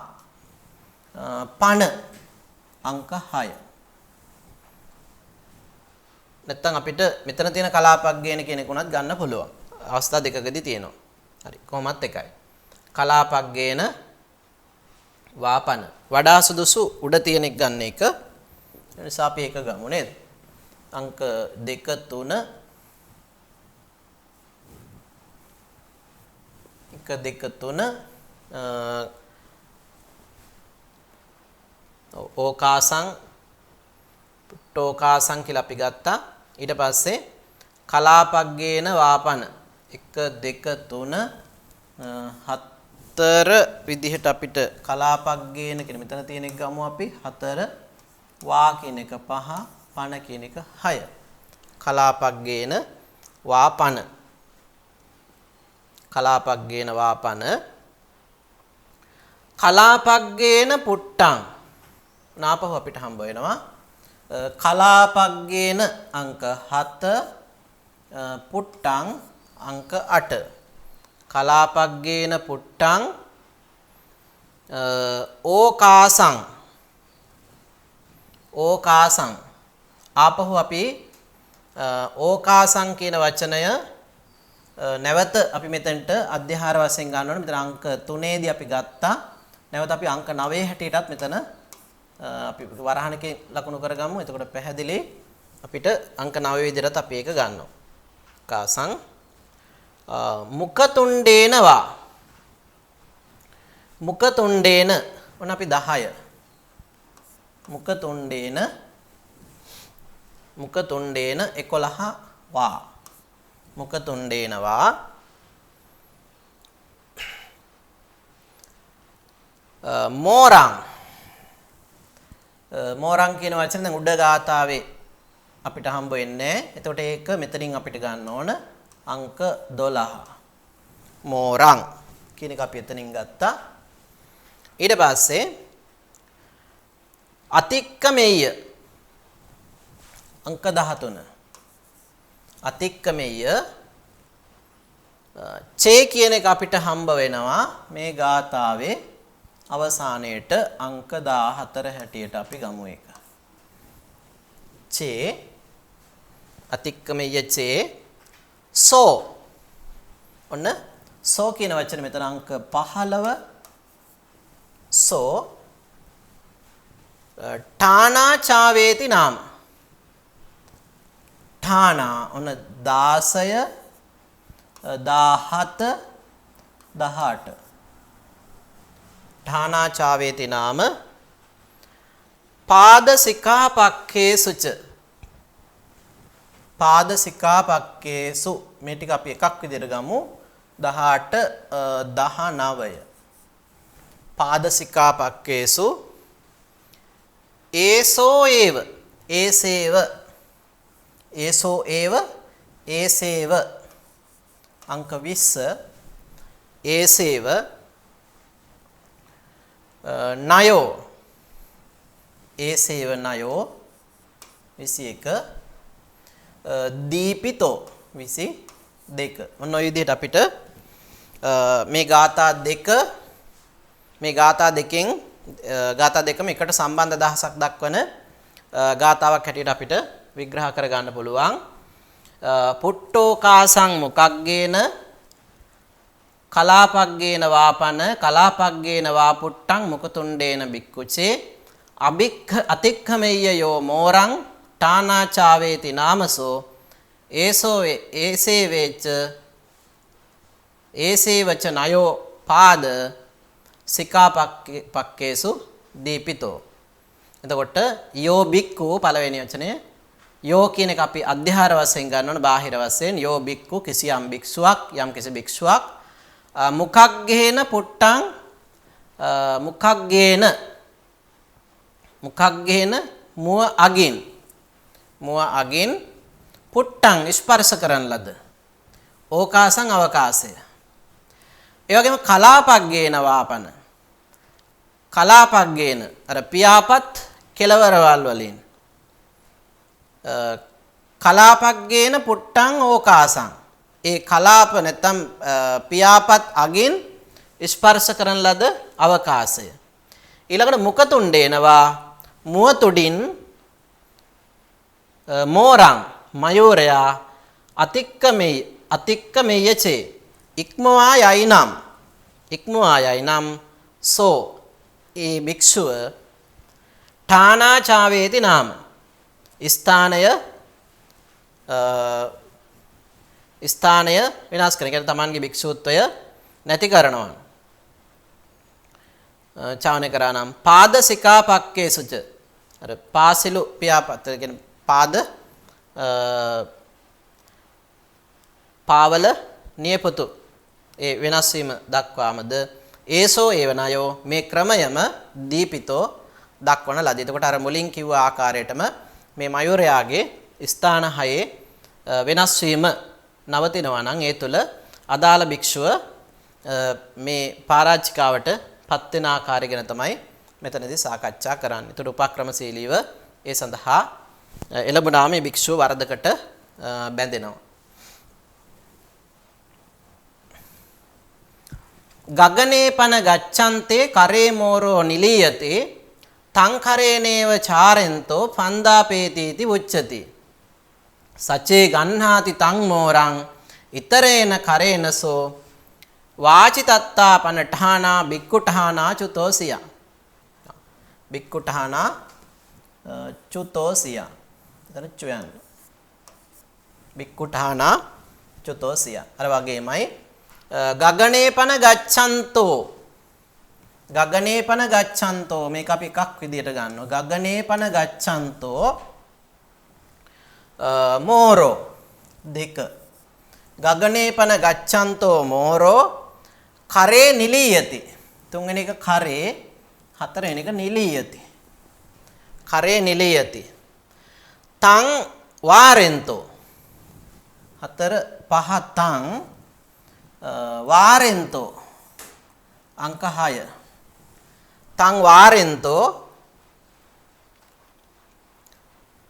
A: පණ අංක 6. නැත්තම් අපිට මෙතන තියෙන කලාපග්ගේන කියන එක උනත් ගන්න පුළුවන්. අවස්ථා දෙකකදී තියෙනවා. හරි කොහොමත් එකයි. කලාපග්ගේන වාපන වඩා සුදුසු උඩ තියෙන එක ගන්න එක. ඒ නිසා අපි ඒක ගමු නේද? අංක 2 3 2 3 ඕකාසං පුට්ටෝකාසං කියලා අපි ගත්තා. ඊට පස්සේ කලාපග්ගේන වාපන 1 2 3 4 විදිහට අපිට කලාපග්ගේන කියන මෙතන තියෙන එක ගමු අපි 4 වා කියන එක 5 පන කියන එක 6 කලාපග්ගේන වාපන කලාපග්ගේන වාපන කලාපග්ගේන පුට්ටං නාපහු අපිට හම්බ වෙනවා කලාපග්ගේන අංක 7 පුට්ටං අංක 8 කලාපග්ගේන පුට්ටං ඕකාසං ඕකාසං ආපහු අපි ඕකාසං කියන වචනය නැවත අපි මෙතනට අධ්‍යාහාර වශයෙන් ගන්න ඕනේ. මෙතන අංක 3 දී අපි ගත්තා. නැවත අපි අංක 9 හැටියටත් මෙතන අපි වරහණකේ ලකුණු කරගමු. එතකොට පැහැදිලි අපිට අංක 9 විදිහට අපි ඒක ගන්නවා. කාසං මුඛතුණ්ඩේනවා මුඛතුණ්ඩේන ඔන්න අපි 10 මුඛතුණ්ඩේන 11 වා මුඛතුණ්ඩේනවා මෝරං මෝරං කියන වචනේ දැන් උඩ ගාථාවේ අපිට හම්බ වෙන්නේ. එතකොට ඒක මෙතනින් අපිට ගන්න ඕන අංක 12 මෝරං කියන එක අපි එතනින් ගත්තා. ඊට පස්සේ අතික්කමෙය්‍ය අංක 13 අතික්කමෙය්‍ය චේ කියන එක අපිට හම්බ වෙනවා මේ ගාථාවේ අවසානයේට අංක 14 හැටියට අපි ගමු එක. චේ අතික්කමෙය්‍ය චේ සෝ ඔන්න සෝ කියන වචනේ මෙතන අංක 15 සෝ ඨානා චාවේති නාම ඨානා ඔන්න 16 17 18 ඨානා චාවේති නාම පාද සිකාපක්ඛේසුච පාද සිකාපක්ඛේසු මේ ටික අපි එකක් විදිහට ගමු 18 19 පාද සිකාපක්ඛේසු ඒසෝ ඒව ඒසේව ඒසෝ ඒව ඒසේව අංක 20 ඒසේව නයෝ ඒසේව නයෝ 21 දීපිතෝ 22 මොන විදිහට අපිට මේ ගාථා දෙක මේ ගාථා දෙකෙන් ගාථා දෙකම එකට සම්බන්ධ දහසක් දක්වන ගාථාවක් හැටියට අපිට විග්‍රහ කර ගන්න පුළුවන්. පුට්ටෝකාසං මුඛග්ගේන කලාපග්ගේන වාපන කලාපග්ගේන වාපුට්ටං මුඛතුණ්ඩේන බික්කුචේ අතික්ඛමෙය්‍ය යෝ මෝරං ඨානාචාවේති නාමසෝ ඒසෝ ඒසේවේච ඒසේවච නයෝ පාද සිකාපක්ඛේසු දීපිතෝ. එතකොට යෝ බික්කු පළවෙනි වචනේ යෝ කියන එක අපි අධ්‍යාහාර වශයෙන් ගන්න ඕන බාහිර වශයෙන් යෝ බික්කු කිසියම් භික්ෂුවක් යම් කිසි භික්ෂුවක් මුඛග්ගේන පුට්ටං මුඛග්ගේන මුව අගින් පුට්ටං ස්පර්ශ කරන ලද ඕකාසං අවකාශය. ඒ වගේම කලාපග්ගේන වාපන කලාපග්ගේන අර පියාපත් කෙලවරවල් වලින් කලාපග්ගේන පුට්ටං ඕකාසං ඒ කලාප නැත්නම් පියාපත් අගින් ස්පර්ශ කරන ලද අවකාශය. ඊළඟට මුඛතුණ්ඩේනවා මුව තුඩින් මෝරං මයෝරයා අතික්කමෙය්‍යචේ ඉක්මවා යයිනම් සෝ ඒ භික්ෂුව ඨානාචාවේති නාම ස්ථානය විනාශ කරන. කියන්නේ තමන්ගේ භික්ෂුත්වය නැති කරනවා. චාවනය කරා නම් පාද සිකාපක්කේසුච අර පාසිලු පියාපත් කියන්නේ පාද පාවල නියපොතු ඒ වෙනස් වීම දක්වාමද ඒසෝ ඒවනයෝ මේ ක්‍රමයම දීපිතෝ දක්වන ලදී. එතකොට අර මුලින් කිව්ව ආකාරයටම මේ මයුරයාගේ ස්ථාන හයේ වෙනස් වීම නවතිනවා නම් ඒ තුළ අදාළ භික්ෂුව මේ පරාජිකාවට පත් වෙන ආකාරය ගැන තමයි මෙතනදී සාකච්ඡා කරන්නේ. ඒතර උපක්‍රමශීලීව ඒ සඳහා එළඹුණා මේ භික්ෂුව වරදකට බැඳෙනවා. ගගනේ පන ගච්ඡන්තේ කරේ මෝරෝ නිලීයතේ තං කරේනේව චාරෙන්තෝ පන්දාපේතිති උච්චති. සචේ ගන්හාති තං මෝරං ඊතරේන කරේනසෝ වාචිතත්තා පනඨානා බික්කුඨානා චුතෝසියා. බික්කුඨානා චුතෝසියා. එතන චුයන්. බික්කුඨානා චුතෝසියා. අර වගේමයි ගගනේපන ගච්ඡන්තෝ. ගගනේපන ගච්ඡන්තෝ මේක අපි එකක් විදියට ගන්නවා. ගගනේපන ගච්ඡන්තෝ මෝරෝ දෙක. ගගනේපන ගච්ඡන්තෝ මෝරෝ කරේ නිලීයති. තුන්වෙනි එක කරේ, හතරවෙනි එක නිලීයති. කරේ නිලීයති. තං වාරෙන්තෝ හතර පහ තං වාරෙන්තෝ අංක 6 තං වාරෙන්තෝ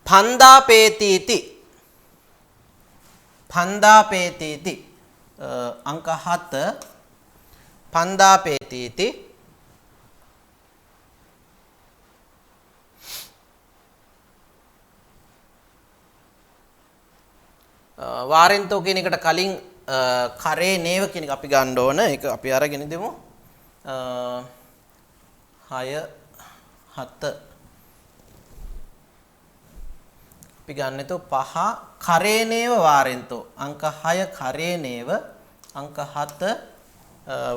A: පන්දාපේතිති. පන්දාපේතිති අංක 7 පන්දාපේතිති. වාරෙන්තෝ කියන එකට කලින් කරේ නේව කියන එක අපි ගන්න ඕන. ඒක අපි අරගෙන දෙමු. 6 7 අපි ගන්න තු 5 කරේ නේව වාරෙන්තෝ අංක 6 කරේ නේව අංක 7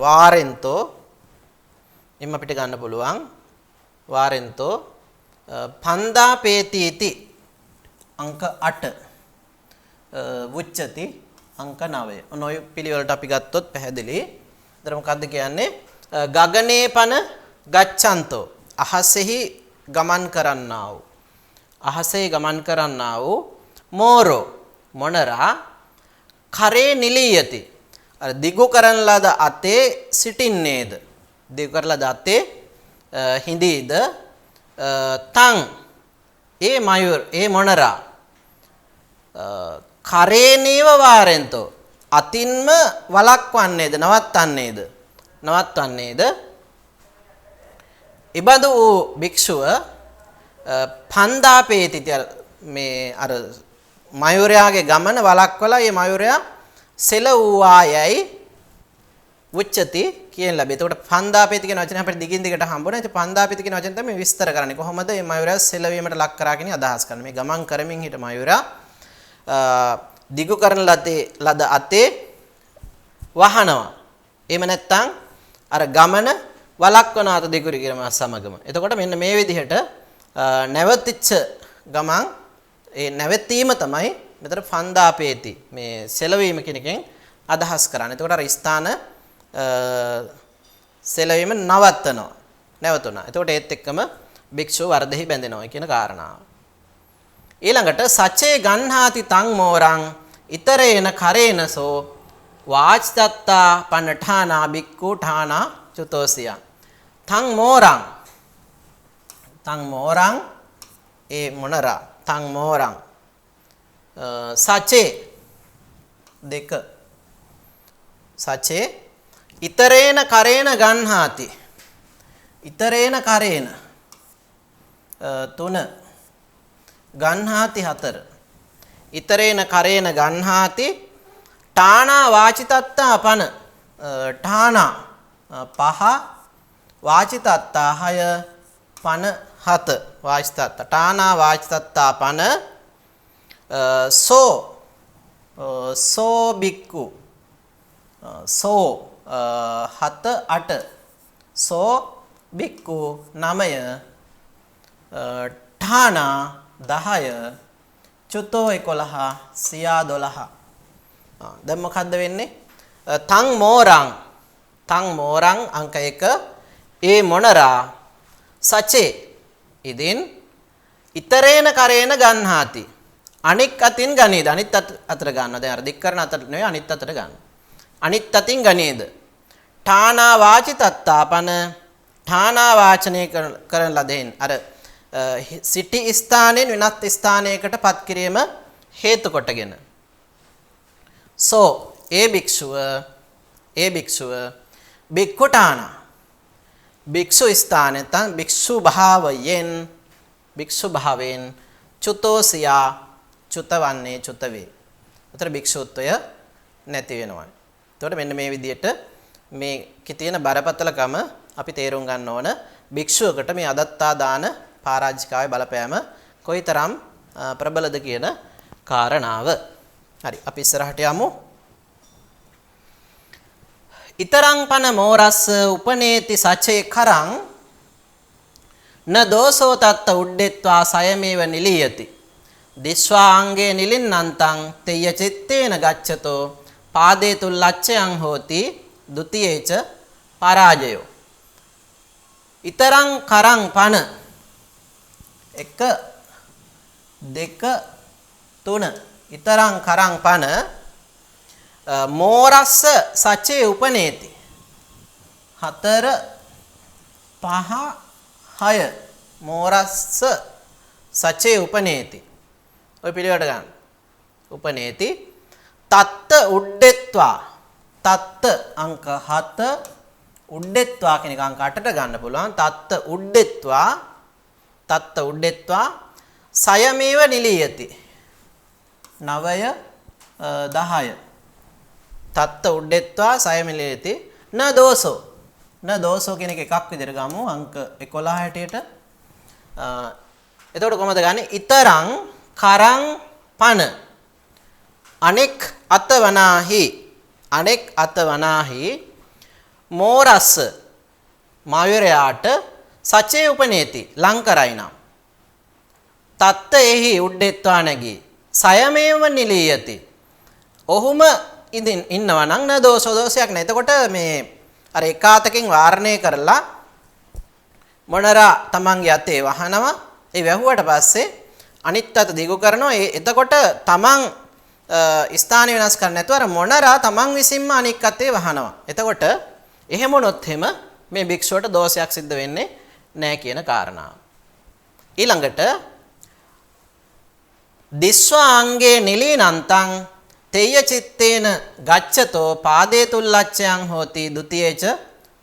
A: වාරෙන්තෝ. එම් අපිට ගන්න පුළුවන් වාරෙන්තෝ පන්දාපේතිති අංක 8 උච්චති අංක 9. ඔන්න ඔය පිළිවෙලට අපි ගත්තොත් පැහැදිලි. ඒතර මොකද්ද කියන්නේ? ගගනේ පන ගච්ඡන්තෝ අහසෙහි ගමන් කරන්නා වූ. අහසේ ගමන් කරන්නා වූ මෝරෝ මොනරා කරේ නිලීයති. අර දිගු කරන ලද අතේ සිටින්නේද? දිගු කරලා ද අතේ හිඳීද? තං ඒ මයුර් ඒ මොනරා කරේනේව වාරෙන්තෝ අතින්ම වලක්වන්නේද නවත්තන්නේද? නවත්තන්නේද? ඉබඳු වූ භික්ෂුව පන්දාපේතිති මේ අර මයුරයාගේ ගමන වලක්වලා ඒ මයුරයා සෙල වූවායයි උච්චති කියන ලැබේ. එතකොට පන්දාපේති කියන වචනේ අපිට දිගින් දිගට හම්බුණා. ඒ පන්දාපේති කියන වචනේ තමයි විස්තර කරන්නේ. කොහොමද මේ මයුරයා සෙල වීමට ලක් කරා කියන අදහස් කරන්නේ. මේ ගමන් කරමින් හිට මයුරයා දිගු කරන ලද අතේ වහනවා. එහෙම නැත්නම් අර ගමන වලක්වන අත දිගු කිරීම සමගම. එතකොට මෙන්න මේ විදිහට නැවතිච්ච ගමන් ඒ නැවතීම තමයි මෙතන පන්දාපේති මේ සෙලවීම කියන එකෙන් අදහස් කරන්නේ. එතකොට අර ස්ථාන සෙලවීම නවත්තනවා. නැවතුණා. එතකොට ඒත් එක්කම භික්ෂුව වරදෙහි බැඳෙනවා කියන කාරණාව. ඊළඟට සචේ ගන්හාති තං මෝරං ඊතරේන කරේනසෝ වාචිතත්තා පනඨානා බික්කුඨානා චුතෝසියා. තං මෝරං ඒ මොනරා තං මෝරං සචේ දෙක සචේ ඊතරේන කරේන ගන්හාති ඊතරේන කරේන 3 ගන්හාති 4 ඊතරේන කරේන ගන්හාති ඨානා වාචිතත්තා පන ඨානා 5 වාචිතත්තා 6 පන 7 වාචිතත්තා ඨානා වාචිතත්තා පන සෝ බික්කු සෝ 7 8 සෝ බික්කු 9 ඨානා 10 චුතෝ 11 සියා 12 දැන් මොකද්ද වෙන්නේ තං මෝරං අංක 1 ඒ මොනරා සචේ ඉදින් ඉතරේන කරේන ගන්හාති අනික් අතින් ගනේද අනිත් අතට ගන්නවා දැන් අර දික් කරන අතට නෙවෙයි අනිත් අතට ගන්න අනිත් අතින් ගනේද ඨානා වාචි තත්තාපන ඨානා වාචනය කරන ලදෙන් අර සිටි ස්ථානයෙන් වෙනත් ස්ථානයකට පත් කිරීම හේතු කොටගෙන සෝ ඒ භික්ෂුව භික්ඛුඨානා භික්ෂු ස්ථානයෙන් තන් භික්ෂු භාවයෙන් චුතෝසියා චුතවන්නේ චුතවේ. උතර භික්ෂුත්වය නැති වෙනවා. එතකොට මෙන්න මේ විදිහට මේකේ තියෙන බරපතලකම අපි තේරුම් ගන්න ඕන. භික්ෂුවකට මේ අදත්තා දාන පරාජිකාවේ බලපෑම කොයිතරම් ප්‍රබලද කියන කාරණාව. හරි අපි ඉස්සරහට යමු. ඊතරං පන මෝරස්ස උපනේති සචේ කරං න දෝසෝ තත්ත උඩ්ඩෙත්වා සයමේව නිලියති දිස්වාංගේ නිලින්නන්තං තෙය්‍ය චිත්තේන ගච්ඡතෝ පාදේ තුල්ලච්ඡයන් හෝති ဒ ුතියේච පරාජයෝ ඊතරං කරං පන 1 2 3 ඊතරං කරං පන මෝරස්ස සචේ උපනේති 4 5 6 මෝරස්ස සචේ උපනේති ඔය පිළිවෙලට ගන්න උපනේති තත්ත උඩ්ඩෙත්වා තත්ත අංක 7 උඩ්ඩෙත්වා කියන එක අංක 8ට ගන්න පුළුවන් තත්ත උඩ්ඩෙත්වා සයමේව නිලියති 9 10 තත්ත උඩ්ඩෙත්වා සයමේව නිලියති න දෝසෝ කියන එක එකක් විදිහට ගමු අංක 11 හැටියට එතකොට කොහමද ගන්නේ ඊතරං කරං පන අනෙක් අතවනාහි මෝරස්ස මායරයාට සචේ උපනේති ලංකරයි නම් තත්ත එහි උඩ්ඩෙත්වා නැගී සයමේව නිලියති ඔහුම ඉඳින් ඉන්නවා නම් න දෝෂයක් නැහැ. එතකොට මේ අර එකාතකින් වාරණය කරලා මොනරා තමන්ගේ අතේ වහනවා. ඒ වැහුවට පස්සේ අනිත් අත දිගු කරනවා. එතකොට තමන් ස්ථාන වෙනස් කරන්නේ නැතුව අර මොනරා තමන් විසින්ම අනික් අතේ වහනවා. එතකොට එහෙම වුණොත් මේ භික්ෂුවට දෝෂයක් සිද්ධ වෙන්නේ නැහැ කියන කාරණාව. ඊළඟට දිස්වාංගේ නිලීනන්තං තෙය්‍ය චිත්තේන ගච්ඡතෝ පාදේ තුල්ලච්ඡයන් හෝති ဒ ුතියේච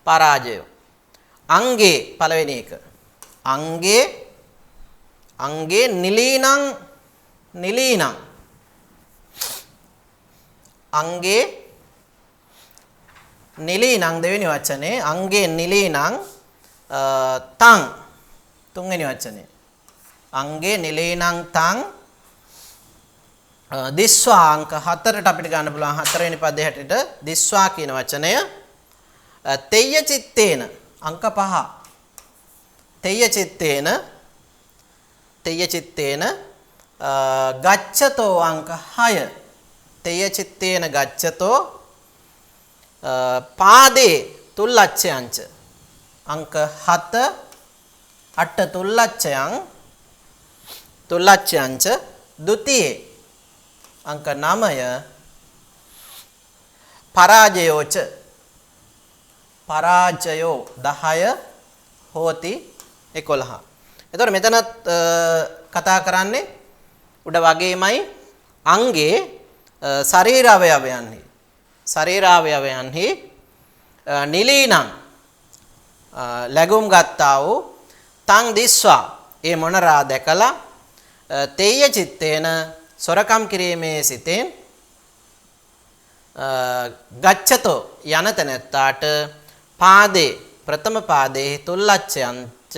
A: පරාජයෝ අංගේ පළවෙනි එක අංගේ නිලීනං අංගේ නිලීනං දෙවෙනි වචනේ අංගේ නිලීනං තං තුන්වෙනි වචනේ අංගේ නිලීනං තං දිස්වා අංක 4ට අපිට ගන්න පුළුවන් 4 වෙනි පදේ හැටියට දිස්වා කියන වචනය තෙය්‍ය චිත්තේන අංක 5 තෙය්‍ය චිත්තේන ගච්ඡතෝ අංක 6 තෙය්‍ය චිත්තේන ගච්ඡතෝ පාදේ තුල්ලච්ඡයන්ච අංක 7 8 තුල්ලච්ඡයන්ච ဒ ුතියේ අංක 9 පරාජයෝ 10 හෝති 11. එතකොට මෙතනත් කතා කරන්නේ උඩ වගේමයි අංගේ ශරීරාවයවයන්හි නිලීනං ලැබුම් ගත්තා වූ තං දිස්වා ඒ මොනරා දැකලා තෙය්‍ය චිත්තේන සොරකම් කිරීමේ සිතෙන් ගච්ඡතෝ යන තැනැත්තාට පාදේ ප්‍රථම පාදේ තුල්ලච්ඡයන්ච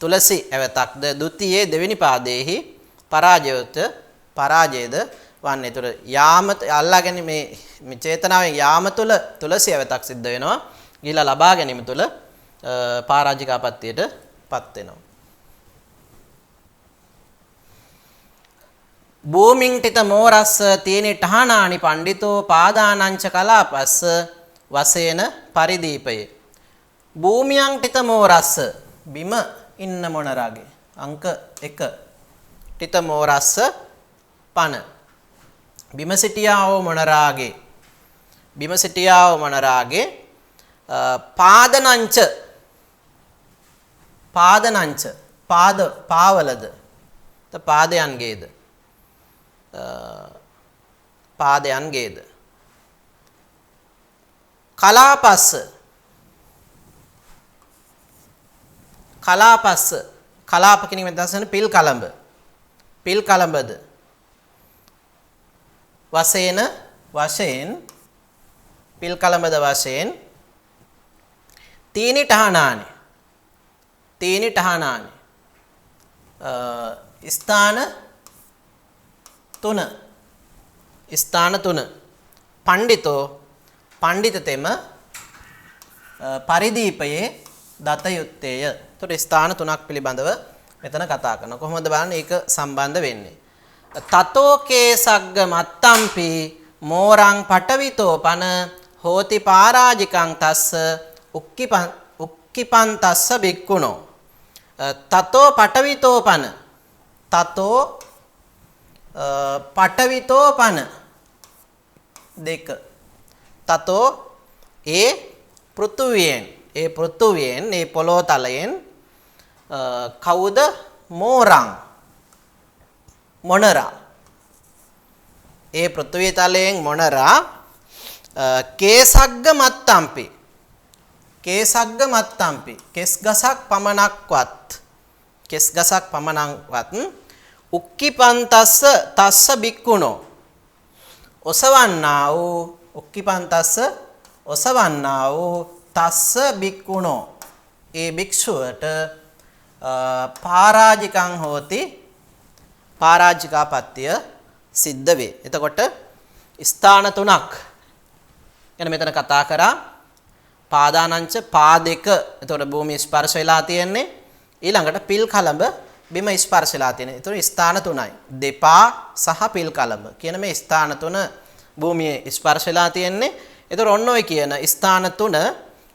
A: තුලසි ඇවතක්ද ဒ ුතියේ දෙවෙනි පාදේහි පරාජයද වන්නේ. ඒතර යාම අල්ලා ගැනීම මේ චේතනාවෙන් යාම තුල සියවතක් සිද්ධ වෙනවා. ගිහිලා ලබා ගැනීම තුල පරාජිකාපත්තියටපත් වෙනවා. භූමින්ටිත මෝරස්ස තීනි ඨානානි පණ්ඩිතෝ පාදානංච කලාපස්ස වසේන පරිදීපයේ. භූමියන්ටිත මෝරස්ස බිම ඉන්න මොනරාගේ අංක 1 ටිත මෝරස්ස පන බිම සිටියාවෝ මොනරාගේ පාදනංච පාවලද පාදයන්ගේද කලාපස්ස කලාප කියන එක දැසන පිල් කලඹද වශයෙන් පිල් කලඹද වශයෙන් තීනි ඨානානි ස්ථාන තුන පණ්ඩිතතෙම පරිදීපයේ දත යුත්තේය. එතකොට ස්ථාන තුනක් පිළිබඳව මෙතන කතා කරනවා. කොහොමද බලන්න ඒක සම්බන්ධ වෙන්නේ? තතෝ කේසග්ග මත්තම්පි මෝරං පටවිතෝ පන හෝති පාරාජිකං තස්ස උක්කිපන්තස්ස බික්කුණෝ. තතෝ පටවිතෝ පන දෙක. තතෝ ඒ පෘථුවියෙන් ඒ පොළොව තලයෙන් කවුද මොනරා ඒ පෘථුවිය තලයෙන් මොනරා කේසග්ග මත්තම්පි කෙස් ගසක් පමණක්වත් උක්කිපන්තස්ස තස්ස බික්කුණෝ ඔසවන්නා වූ තස්ස බික්කුණෝ ඒ භික්ෂුවට පාරාජිකං හෝති පාරාජිකාපත්තිය සිද්ධ වේ. එතකොට ස්ථාන තුනක් ගැන මෙතන කතා කරා. පාදානංච පාදෙක එතකොට භූමිය ස්පර්ශ වෙලා තියෙන්නේ. ඊළඟට පිල් කලඹ බිම ස්පර්ශ වෙලා තියෙනවා. එතකොට ස්ථාන තුනයි. දෙපා සහ පිල් කලඹ කියන මේ ස්ථාන තුන භූමියේ ස්පර්ශ වෙලා තියෙන්නේ. එතකොට ඔන්න ඔය කියන ස්ථාන තුන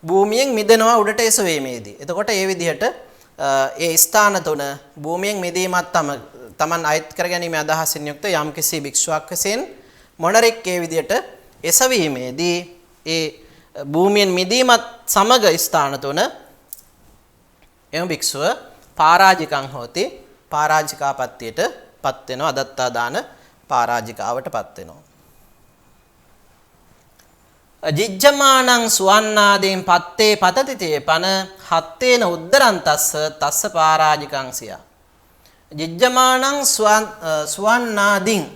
A: භූමියෙන් මිදෙනවා උඩට එසවීමේදී. එතකොට ඒ විදිහට ඒ ස්ථාන තුන භූමියෙන් මිදීමත් තමන් අයිත් කර ගැනීම අදහසින් යුක්ත යම්කිසි භික්ෂුවක් වශයෙන් මොණරෙක් ඒ විදිහට එසවීමේදී ඒ භූමියෙන් මිදීමත් සමග ස්ථාන තුන එම භික්ෂුව පාරාජිකං හෝති පාරාජිකාපත්තියට පත් වෙනවා. අදත්තා දාන පාරාජිකාවට පත් වෙනවා. ජිජ්ජමානං සුවන්නාදීන් පත්තේ පතතිතේ පන හත්තේන උද්දරන්තස්ස තස්ස පාරාජිකං සියා. ජිජ්ජමානං සුවන්නාදීන්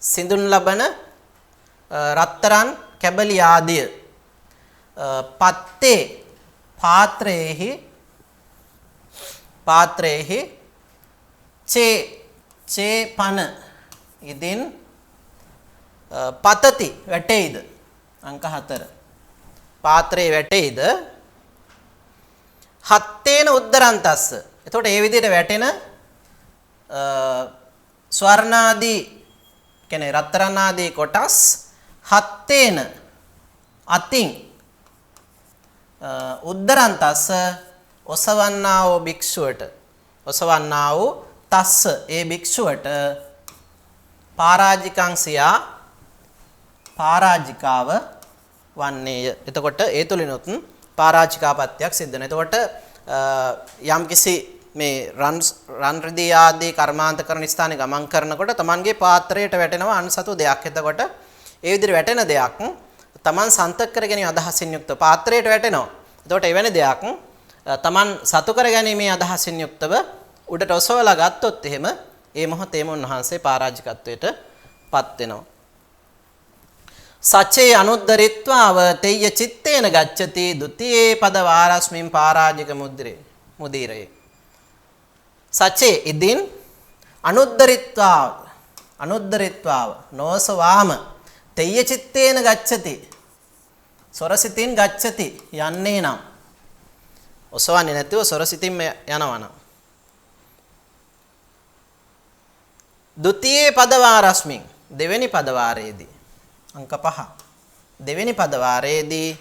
A: සිඳුන් ලබන රත්තරන් කැබලි ආදිය පත්තේ පාත්‍රයේහි චේ පන ඉදින් පතති වැටෙයිද අංක 4 පාත්‍රයේ වැටෙයිද හත්තේන උද්දරන්තස්ස. එතකොට ඒ විදිහට වැටෙන ස්වර්ණාදී කියන්නේ රත්තරන් ආදී කොටස් හත්තේන අතින් උද්දරන්තස්ස ඔසවන්නා වූ තස්ස ඒ භික්ෂුවට පාරාජිකං සියා පාරාජිකාව වන්නේය. එතකොට ඒ තුලිනුත් පාරාජිකාපත්‍යක් සිද්ධ වෙනවා. එතකොට යම්කිසි මේ රන් රිදී ආදී කර්මාන්ත කරන ස්ථානේ ගමන් කරනකොට තමන්ගේ පාත්‍රයට වැටෙනවා අන්සතු දෙයක්. එතකොට ඒ විදිහට වැටෙන දෙයක් තමන් සන්තක කර ගැනීම අදහසින් යුක්ත පාත්‍රයට වැටෙනවා. එතකොට එවැනි දෙයක් තමන් සතු කර ගැනීමේ අදහසින් යුක්තව උඩට ඔසවලා ගත්තොත් එහෙම ඒ මොහොතේම උන්වහන්සේ පාරාජිකත්වයට පත් වෙනවා. සචේ අනුද්දරිත්වාව තෙය්‍ය චිත්තේන ගච්ඡති ဒ ුතියේ පද වාරස්මින් පාරාජික මුදිරේ. සචේ ඉදින් අනුද්දරිත්වාව නොසවාම තෙය්‍ය චිත්තේන ගච්ඡති සොරසිතින් ගච්ඡති යන්නේ නම් ඔසවන්නේ නැතිව සොරසිතින් යනවා නම් ဒုတိ යේ පදවාරස්මින් දෙවෙනි පදවාරයේදී අංක 5 දෙවෙනි පදවාරයේදී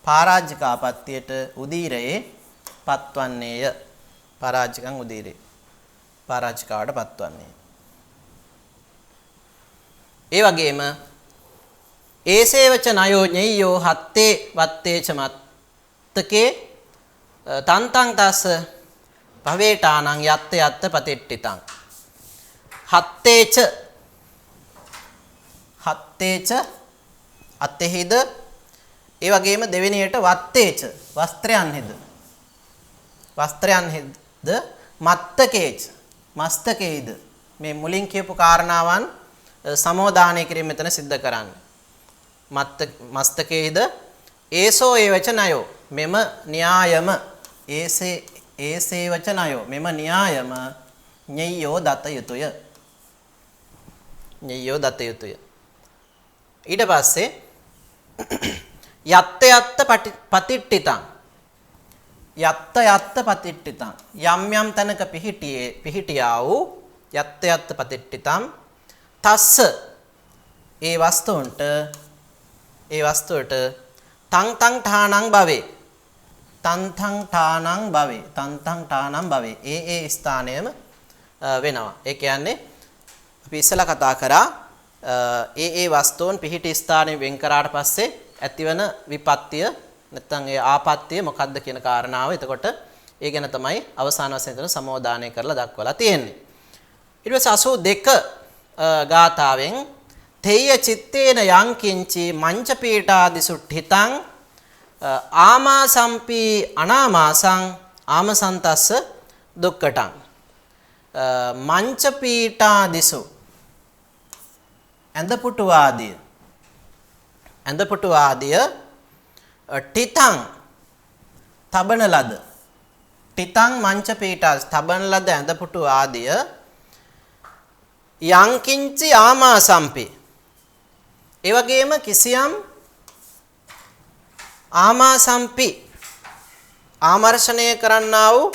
A: පරාජිකාපත්තියට උදීරයේ පත්වන්නේය පරාජිකං උදීරේ පරාජිකාවට පත්වන්නේ ඒ වගේම ඒසේවච නයෝ ඤෙය්‍යෝ හත්තේ වත්තේච මත්තකේ තන්තං තස්ස භවේටානං යත්ත යත්ත පතිට්ඨිතං හත්තේච අත්තේහිද ඒ වගේම දෙවෙනියට වත්තේච වස්ත්‍රයන්හිද මත්තකේච මස්තකේද මේ මුලින් කියපු කාරණාවන් සමෝදානය කිරීම මෙතන සිද්ධ කරන්නේ මස්තකේද ඒසෝ ඒවච නයෝ මෙම න්‍යායම ඒසේවච නයෝ මෙම න්‍යායම ඤෙය්‍යෝ දත යුතුය ඊට පස්සේ යත්ත යත්ත පතිට්ඨිතං යම් යම් තැනක පිහිටියා වූ යත්ත යත්ත පතිට්ඨිතං තස්ස ඒ වස්තුන්ට තං ඨානං භවේ ඒ ස්ථානයම වෙනවා ඒ කියන්නේ අපි ඉස්සලා කතා කරා ඒ වස්තුන් පිහිටි ස්ථානයෙන් වෙන් කරාට පස්සේ ඇතිවන විපත්තිය නැත්නම් ඒ ආපත්තිය මොකක්ද කියන කාරණාව එතකොට ඒ ගැන තමයි අවසාන වශයෙන් එතන සමෝදානය කරලා දක්වලා තියෙන්නේ ඊට පස්සේ 82 ගාථාවෙන් තේය චිත්තේන යං කිංචි මංච පීඨාදිසුට්ඨිතං ආමාසම්පි අනාමාසං ආමසන්තස්ස දුක්ඛටං මංච පීඨාදිසු ඇඳපුටු ආදිය ඨිතං තබන ලද ඨිතං මංච පීඨා තබන ලද ඇඳපුටු ආදිය යං කිංචි ආමාසම්පි ඒ වගේම කිසියම් ආමාසම්පි ආමර්ෂණය කරන්නා වූ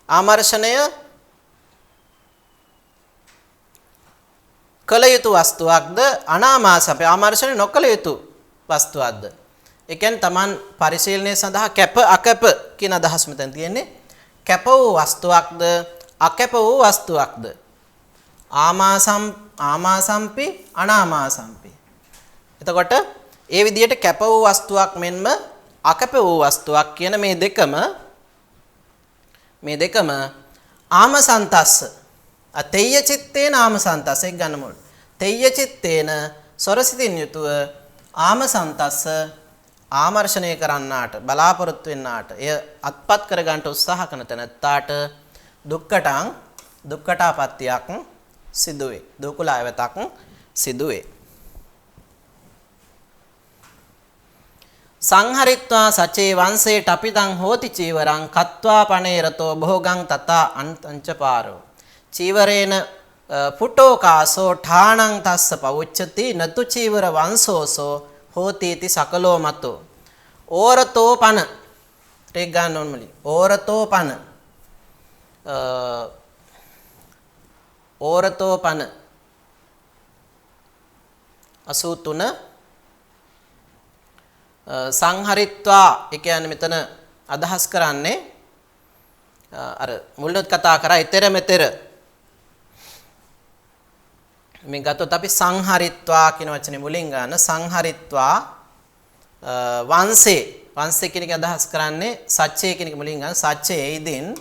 A: ආමර්ෂණය කළ යුතු වස්තුවක්ද අනාමාසම්පි ආමර්ෂණය නොකළ යුතු වස්තුවක්ද ඒ කියන්නේ Taman පරිශීලනය සඳහා කැප අකැප කියන අදහස් මෙතන තියෙන්නේ කැප වූ වස්තුවක්ද අකැප වූ වස්තුවක්ද ආමාසම්පි අනාමාසම්පි එතකොට ඒ විදිහට කැප වූ වස්තුවක් මෙන්ම අකැප වූ වස්තුවක් කියන මේ දෙකම ආමසන්තස්ස තෙය්‍ය චිත්තේන ආමසන්තස්ස එක ගන්න මොල් තෙය්‍ය චිත්තේන සොරසිතින් යුතුව ආමසන්තස්ස ආමර්ෂණය කරන්නාට බලාපොරොත්තු වෙන්නාට එය අත්පත් කර ගන්නට උත්සාහ කරන තැනැත්තාට දුක්ඛටාපත්තියක් සිදුවේ දුකුලායවතක් සිදුවේ සංහරිත්වා සචේ වංශේ ටපිතං හෝති චීවරං කତ୍වා පනේරතෝ භෝගං තථා අන්තංච පාරෝ චීවරේන පුටෝ කාසෝ ඨානං තස්ස පවුච්චති නතු චීවර වංශෝසෝ හෝති इति සකලෝ මතෝ ඕරතෝ පන ටෙක් ගන්න ඕන මලි ඕරතෝ පන 83 සංහරිත්වා ඒ කියන්නේ මෙතන අදහස් කරන්නේ අර මුලින්ම කතා කරා ඊතර මෙතර මේ ගත්තොත් අපි සංහරිත්වා කියන වචනේ මුලින් ගන්න සංහරිත්වා වංශේ කියන එක අදහස් කරන්නේ සච්චේ කියන එක මුලින් ගන්න සච්චේ ඉදින්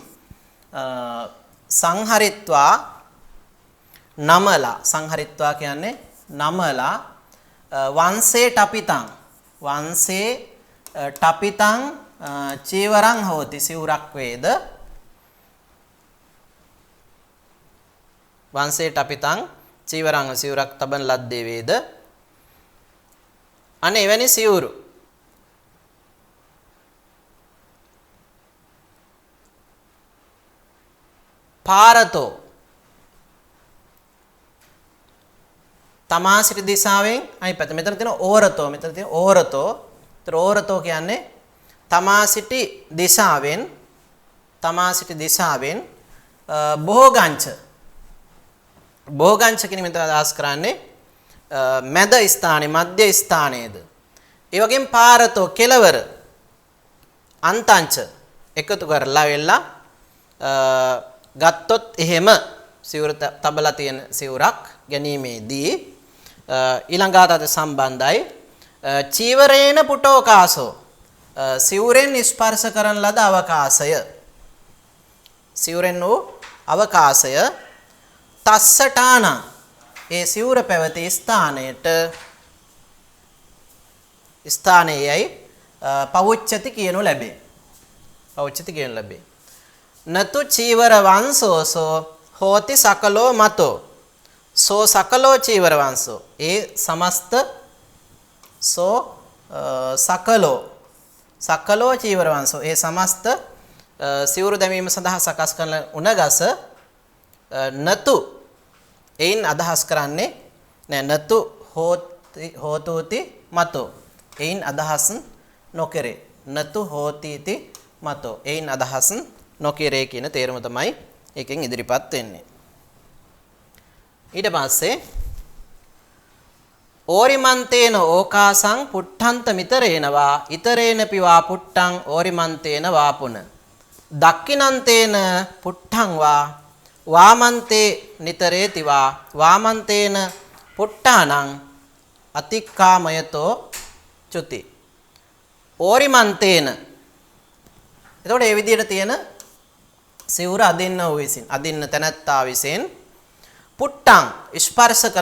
A: සංහරිත්වා නමලා සංහරිත්වා කියන්නේ නමලා වංශේ ටපිතං චීවරං හෝති සිවුරක් වේද වංශේ ටපිතං චීවරං සිවුරක් තබන ලද්දේ වේද අනේ එවැනි සිවුරු පාරතෝ තමා සිටි දිශාවෙන් අනිත් පැත්ත. මෙතන තියෙන ඕරතෝ. මෙතන තියෙන ඕරතෝ. ඒතර ඕරතෝ කියන්නේ තමා සිටි දිශාවෙන් බොහෝගංච. බොහෝගංච කියන මෙතන අදහස් කරන්නේ මැද ස්ථානේ, මධ්‍ය ස්ථානයේද. ඒ වගේම පාරතෝ කෙලවර අන්තංච එකතු කරලා වෙලා ගත්තොත් එහෙම සිවුර තබලා තියෙන සිවුරක් ගැනීමේදී ඊළඟාතට සම්බන්ධයි චීවරේන පුටෝකාසෝ සිවුරෙන් ස්පර්ශ කරන ලද අවකාශය. සිවුරෙන් වූ අවකාශය තස්සටාන ඒ සිවුර පැවති ස්ථානයේයි පවුච්චති කියනු ලැබේ. නතු චීවර වංශෝසෝ හෝති සකලෝ මතෝ සෝ සකලෝ චීවර වංශෝ ඒ සමස්ත සෝ සකලෝ චීවර වංශෝ ඒ සමස්ත සිවුරු දැමීම සඳහා සකස් කරන උණගස නතු එයින් අදහස් කරන්නේ නෑ නතු හෝතෝති මතෝ එයින් අදහස් නොකරේ. නතු හෝතිති මතෝ එයින් අදහස් නොකරේ කියන තේරුම තමයි එකෙන් ඉදිරිපත් වෙන්නේ. ඊට පස්සේ ඕරිමන්තේන ඕකාසං පුට්ඨන්ත මිතරේනවා ඉතරේන පිවා පුට්ටං ඕරිමන්තේන වාපුන දක්ඛිනන්තේන පුට්ඨං වා වාමන්තේ නිතරේතිවා වාමන්තේන පුට්ඨානං අතික්කාමයතෝ චුති. ඕරිමන්තේන එතකොට මේ විදිහට තියෙන සිවුර අදින්නව විසින් අදින්න තැනැත්තා විසින් පුට්ටං ස්පර්ශ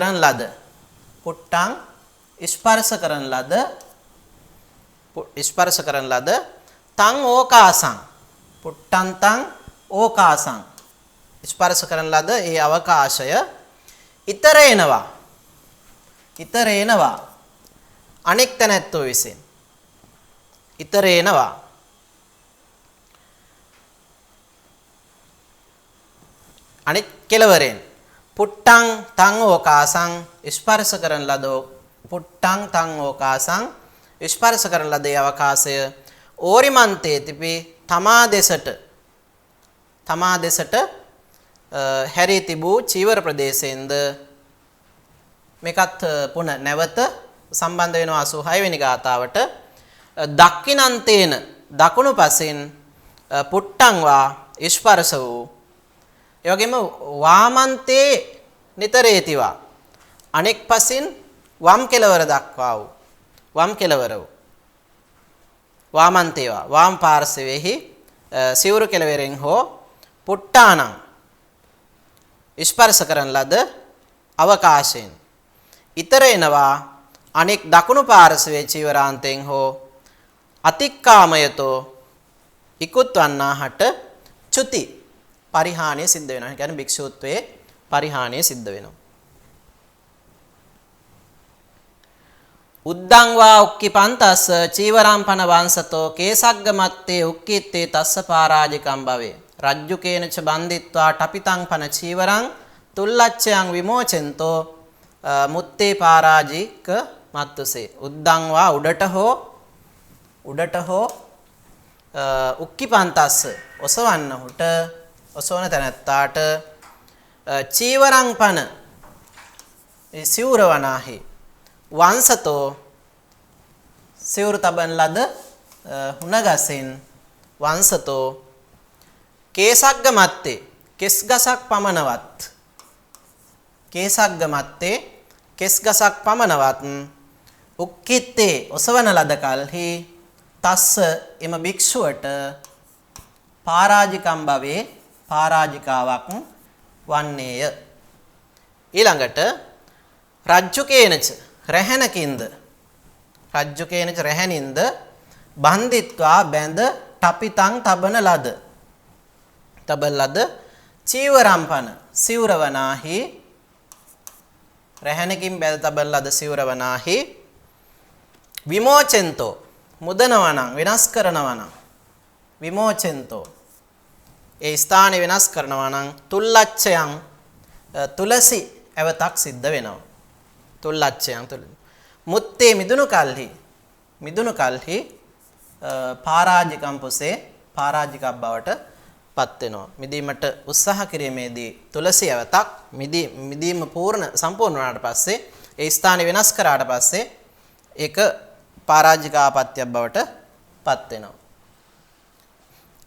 A: කරන ලද තං ඕකාසං පුට්ටන්තං ඕකාසං ස්පර්ශ කරන ලද ඒ අවකාශය ඉතරේනවා අනෙක් තැනැත්තෝ විසින් ඉතරේනවා අනිත් කෙලවරෙන් පුට්ටං තං ඕකාසං ස්පර්ශ කරන ලදෝ පුට්ටං තං ඕකාසං ස්පර්ශ කරන ලද අවකාශය ඕරිමන්තේ තිපි තමා දෙසට හැරී තිබූ චීවර ප්‍රදේශයෙන්ද මේකත් පුන නැවත සම්බන්ධ වෙනවා 86 වෙනි ගාථාවට දක්ඛිනන්තේන දකුණු පසින් පුට්ටං වා ස්පර්ශ වූ ඒ වගේම වාමන්තේ නිතරේතිවා අනෙක් පසින් වම් කෙලවර දක්වා වූ වාමන්තේවා වාම් පාර්ශවයේහි සිවුරු කෙලවරෙන් හෝ පුට්ටානං ස්පර්ශ කරන ලද අවකාශයෙන් ඉතරේනවා අනෙක් දකුණු පාර්ශවයේ චීවරාන්තයෙන් හෝ අතික්කාමයතෝ ඉක්ුත් වන්නාහට චුති පරිහානිය සිද්ධ වෙනවා. ඒ කියන්නේ භික්ෂුත්වයේ පරිහානිය සිද්ධ වෙනවා. උද්දං වා උක්කිපන්තස්ස චීවරාම්පන වංශතෝ කේසග්ගමත්තේ උක්කිත්තේ තස්ස පරාජිකම් භවේ. රජ්ජුකේනච බන්දිත්වා ටපිතං පන චීවරං තුල්ලච්ඡයන් විමෝචෙන්තෝ මුත්තේ පරාජික මත්තුසේ. උද්දං වා උඩට හෝ උක්කිපන්තස්ස ඔසවන්නහුට ඔසවන තැනැත්තාට චීවරං පන සිවුර වනාහි වංශතෝ සිවුරු තබන ලද හුණගසෙන් වංශතෝ කේසග්ග මත්තේ කෙස් ගසක් පමණවත් උක්කිත්තේ ඔසවන ලද කල්හි තස්ස එම භික්ෂුවට පරාජිකම් භවේ පරාජිකාවක් වන්නේය. ඊළඟට රජ්ජුකේනච රැහැනින්ද බන්දිත්වා බැඳ ටපිතං තබන ලද චීවරම්පන සිවුර වනාහි රැහැනකින් බැඳ තබන ලද සිවුර වනාහි විමෝචෙන්තෝ මුදනවනම් වෙනස් කරනවනම් විමෝචෙන්තෝ ඒ ස්ථානේ වෙනස් කරනවා නම් තුල්ලච්ඡයන් තුලසි ඇවතක් සිද්ධ වෙනවා. තුල්ලච්ඡයන් තුල. මුත්තේ මිදුණු කල්හි පරාජිකම් පුසේ පරාජිකක් බවට පත් වෙනවා. මිදීමට උත්සාහ කිරීමේදී තුලසි ඇවතක් මිදීම සම්පූර්ණ වුණාට පස්සේ ඒ ස්ථානේ වෙනස් කරාට පස්සේ ඒක පරාජිකාපත්‍යක් බවට පත් වෙනවා.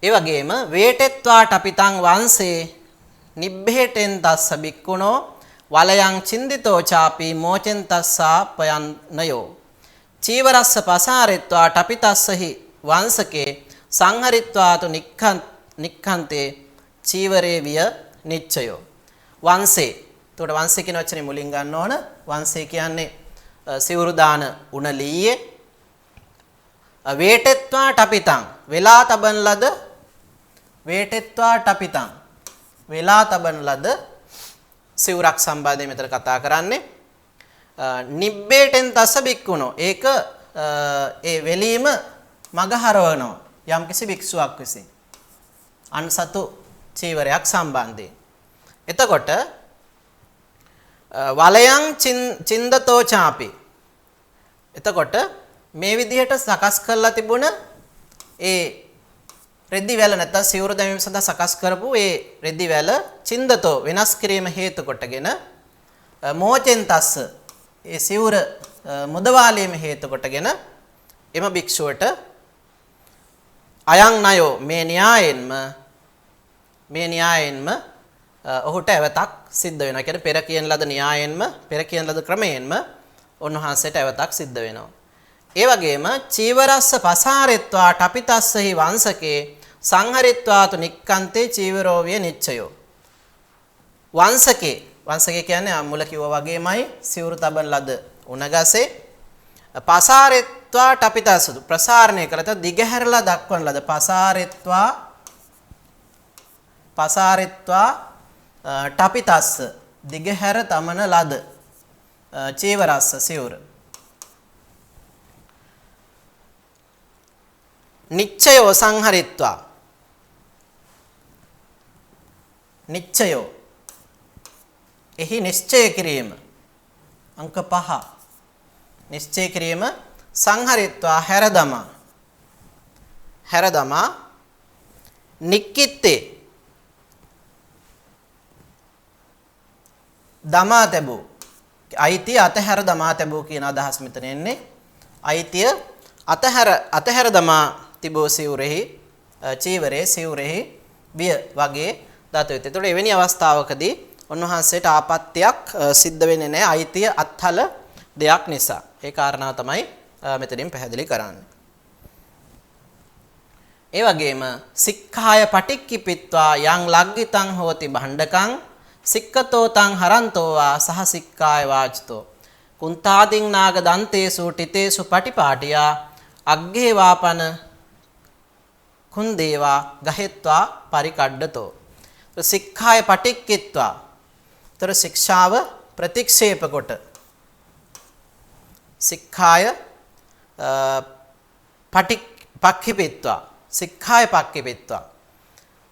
A: ඒ වගේම වේටෙත්වා ටපිතං වංශේ නිබ්බේටෙන් තස්ස බික්කුණෝ වලයන් චින්දිතෝ චාපි මෝචෙන් තස්සා පයන්නයෝ චීවරස්ස පසාරෙත්වා ටපිතස්සහි වංශකේ සංහරිත්වාතු නික්ඛන්තේ චීවරේ විය නිච්චයෝ වංශේ. එතකොට වංශේ කියන වචනේ මුලින් ගන්න ඕන. වංශේ කියන්නේ සිවුරු දාන උණලීයේ වේටෙත්වා ටපිතං වෙලා තබන ලද වේටෙත්වා ටපිතං වෙලා තබන ලද සිවුරක් සම්බන්ධයෙන් මෙතන කතා කරන්නේ. නිබ්බේටෙන් තස්ස බික්කුණෝ ඒක ඒ වෙලීම මග හරවනවා යම්කිසි භික්ෂුවක් විසින් අන්සතු චීවරයක් සම්බන්ධයෙන්. එතකොට වලයන් චින්දතෝ චාපි. එතකොට මේ විදිහට සකස් කරලා තිබුණ ඒ රෙදි වැල නැත්නම් සිවුරු දැමීම සඳහා සකස් කරපු ඒ රෙදි වැල චින්දතෝ වෙනස් කිරීම හේතු කොටගෙන මෝචෙන් තස්ස ඒ සිවුර මුදවාලීම හේතු කොටගෙන එම භික්ෂුවට අයං නයෝ මේ න්‍යායෙන්ම ඔහුට ඇවතක් සිද්ධ වෙනවා. කියන්නේ පෙර කියන ලද න්‍යායෙන්ම පෙර කියන ලද ක්‍රමයෙන්ම උන්වහන්සේට ඇවතක් සිද්ධ වෙනවා. ඒ වගේම චීවරස්ස පසාරෙත්වා ටපිතස්සහි වංශකේ සංහරිත්වාතු නික්කන්තේ චීවරෝවිය නිච්චයෝ වංශකේ කියන්නේ මුල කිව්වා වගේමයි සිවුරු තබන ලද උණගසේ පසාරෙත්වා ටපිතස්සු ප්‍රසාරණය කළත දිගහැරලා දක්වන ලද පසාරෙත්වා ටපිතස්ස දිගහැර තමන ලද චීවරස්ස සිවුර නිච්චයෝ සංහරිත්වා නිච්චයෝ එහි නිශ්චය කිරීම අංක 5 නිශ්චය කිරීම සංහරිත්වා හැරදමා නික්කිත්තේ දමා තැබූ අයිතිය අතහැර දමා තැබූ කියන අදහස් මෙතන එන්නේ. අයිතිය අතහැර දමා තිබෝ සිවුරෙහි චීවරේ සිවුරෙහි විය වගේ දත යුතුයි. ඒතකොට එවැනි අවස්ථාවකදී උන්වහන්සේට ආපත්‍යක් සිද්ධ වෙන්නේ නැහැ අයිතිය අත්හල දෙයක් නිසා. ඒ කාරණාව තමයි මෙතනින් පැහැදිලි කරන්නේ. ඒ වගේම සික්ඛාය පටික්කිපිත්වා යං ලග්ගිතං හෝති භණ්ඩකං සික්කතෝ තං හරන්තෝ වා සහ සික්ඛාය වාචිතෝ කුන්තාදින් නාග දන්තේසු ටිතේසු පටිපාටියා අග්ගේ වාපන කුන්දේවා ගහෙත්වා පරිකඩ්ඩතෝ. සික්ඛාය පටික්කිත්වා තර ශික්ෂාව ප්‍රතික්ෂේප කොට සික්ඛාය පක්ඛිපිත්වා සික්ඛාය පක්ඛිපිත්වා.